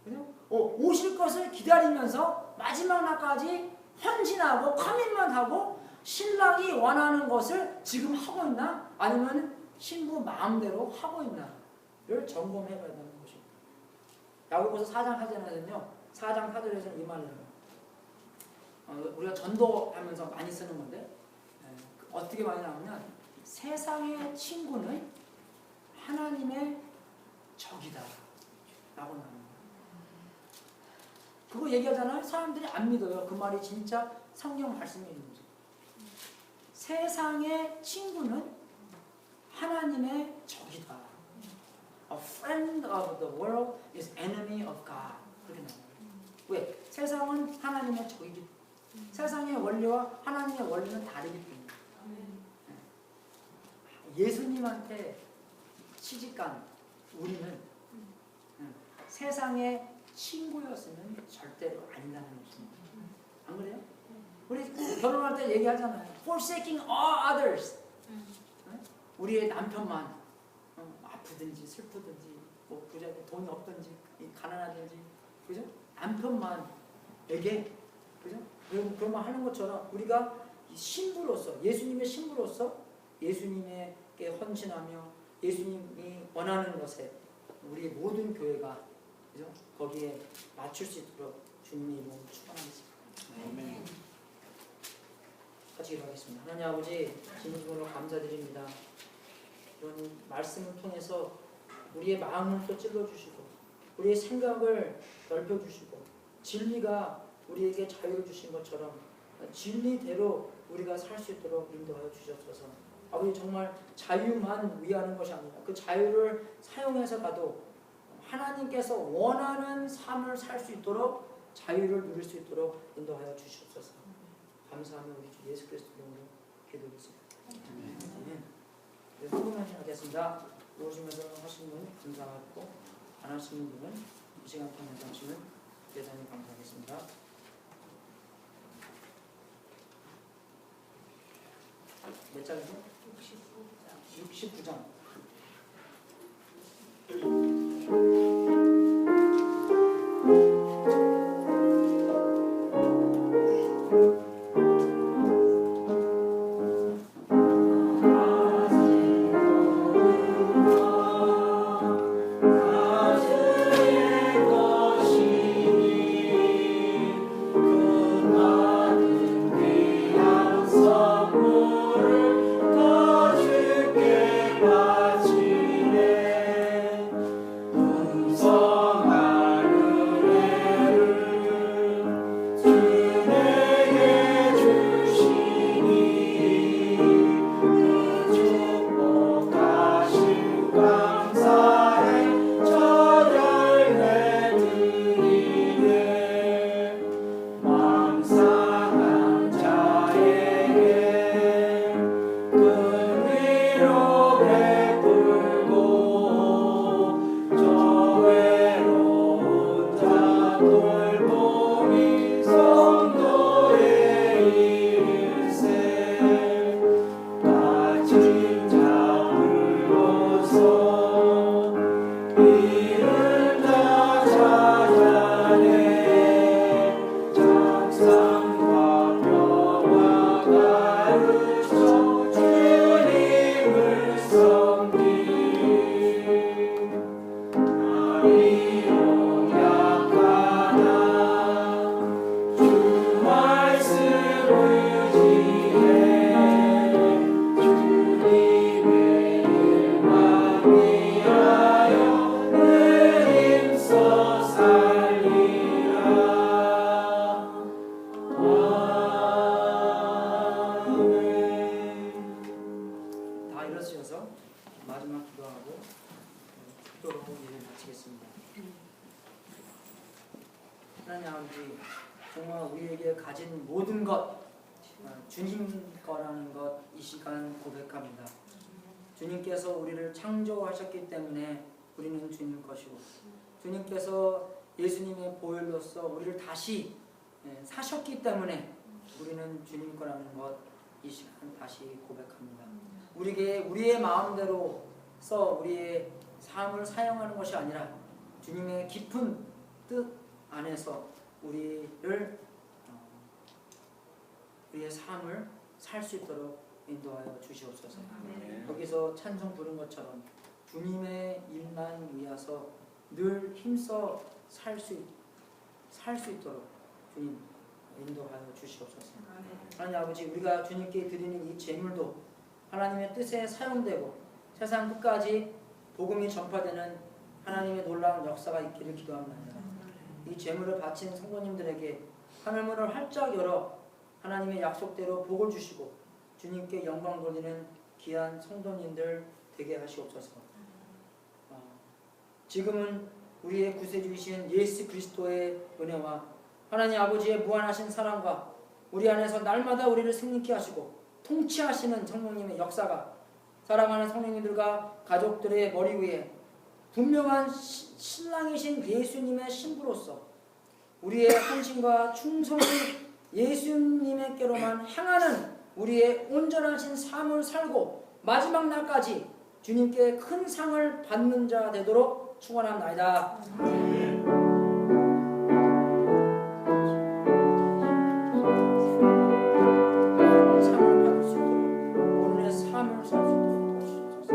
Speaker 1: 그죠? 오실 것을 기다리면서 마지막 날까지 헌신하고 커밋만 하고 신랑이 원하는 것을 지금 하고 있나? 아니면 신부 마음대로 하고 있나를 점검해 봐야 되는 것입니다. 야고보서 4장 4절에서는요. 4장 4절에서는 이 말을 해요. 우리가 전도하면서 많이 쓰는 건데 어떻게 많이 나오면 세상의 친구는 하나님의 적이다 라고 나옵니다. 그거 얘기하잖아요. 사람들이 안 믿어요. 그 말이 진짜 성경 말씀에 있는지. 세상의 친구는 하나님의 적이다. A friend of the world is enemy of God. 그렇게 나와요. 왜? 세상은 하나님의 적이기 때문에. 세상의 원리와 하나님의 원리는 다르기 때문에. 예수님한테 시집간 우리는 세상의 친구였으면 절대로 아니라는 것입니다. 안 그래요? 우리 결혼할 때 얘기하잖아요. Forsaking all others. 우리의 남편만 아프든지 슬프든지 뭐 부자든 돈이 없든지 가난하든지 그죠? 남편만에게 그죠? 그런 말 하는 것처럼 우리가 신부로서 예수님의 신부로서 예수님에게 헌신하며 예수님이 원하는 것에 우리 모든 교회가 그죠? 거기에 맞출 수 있도록 주님의 이름으로 축원하겠습니다. 아멘. 같이 기도하겠습니다. 하나님 아버지 진심으로 감사드립니다. 이런 말씀을 통해서 우리의 마음을 또 찔러주시고 우리의 생각을 넓혀주시고 진리가 우리에게 자유를 주신 것처럼 진리대로 우리가 살 수 있도록 인도하여 주셨소서. 아버지 정말 자유만 위하는 것이 아니라 그 자유를 사용해서라도 하나님께서 원하는 삶을 살 수 있도록 자유를 누릴 수 있도록 인도하여 주시옵소서. 감사하며 우리 주 예수 그리스도 이름으로 기도드립니다. 아멘. 한번만 하겠습니다. 오시면서 하시는 분 감사하고 안 하시는 분은 이 시간 동안 하시면 대단히 감사하겠습니다. 몇 장이죠? 69장. 다 일어서셔서 마지막 기도하고 기도로 예를 마치겠습니다. 하나님 아버지, 정말 우리에게 가진 모든 것 주님 거라는 것 이 시간 고백합니다. 주님께서 우리를 창조하셨기 때문에 우리는 주님 것이고, 주님께서 예수님의 보혈로서 우리를 다시 사셨기 때문에 우리는 주님 거라는 것 이 시간 다시 고백합니다. 우리의 마음대로서 우리의 삶을 사용하는 것이 아니라 주님의 깊은 뜻 안에서 우리의 삶을 살 수 있도록 인도하여 주시옵소서. 여기서 찬송 부른 것처럼 주님의 일만 위하서 늘 힘써 살 수 있도록 주님 인도하여 주시옵소서. 하나님 아버지, 우리가 주님께 드리는 이 제물도 하나님의 뜻에 사용되고 세상 끝까지 복음이 전파되는 하나님의 놀라운 역사가 있기를 기도합니다. 이 제물을 바친 성도님들에게 하늘문을 활짝 열어 하나님의 약속대로 복을 주시고 주님께 영광 돌리는 귀한 성도님들 되게 하시옵소서. 지금은 우리의 구세주이신 예수 그리스도의 은혜와 하나님 아버지의 무한하신 사랑과 우리 안에서 날마다 우리를 승리케 하시고 통치하시는 성령님의 역사가 사랑하는 성령님들과 가족들의 머리 위에 분명한 신랑이신 예수님의 신부로서 우리의 헌신과 충성을 예수님께로만 향하는 우리의 온전하신 삶을 살고 마지막 날까지 주님께 큰 상을 받는 자 되도록 축원합니다. 상을 받을 수 있도록 오늘의 삶을 살 수 있도록 도와주시옵소서.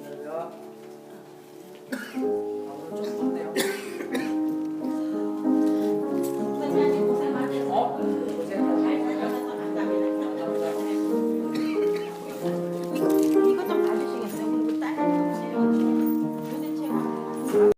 Speaker 1: 할렐루야.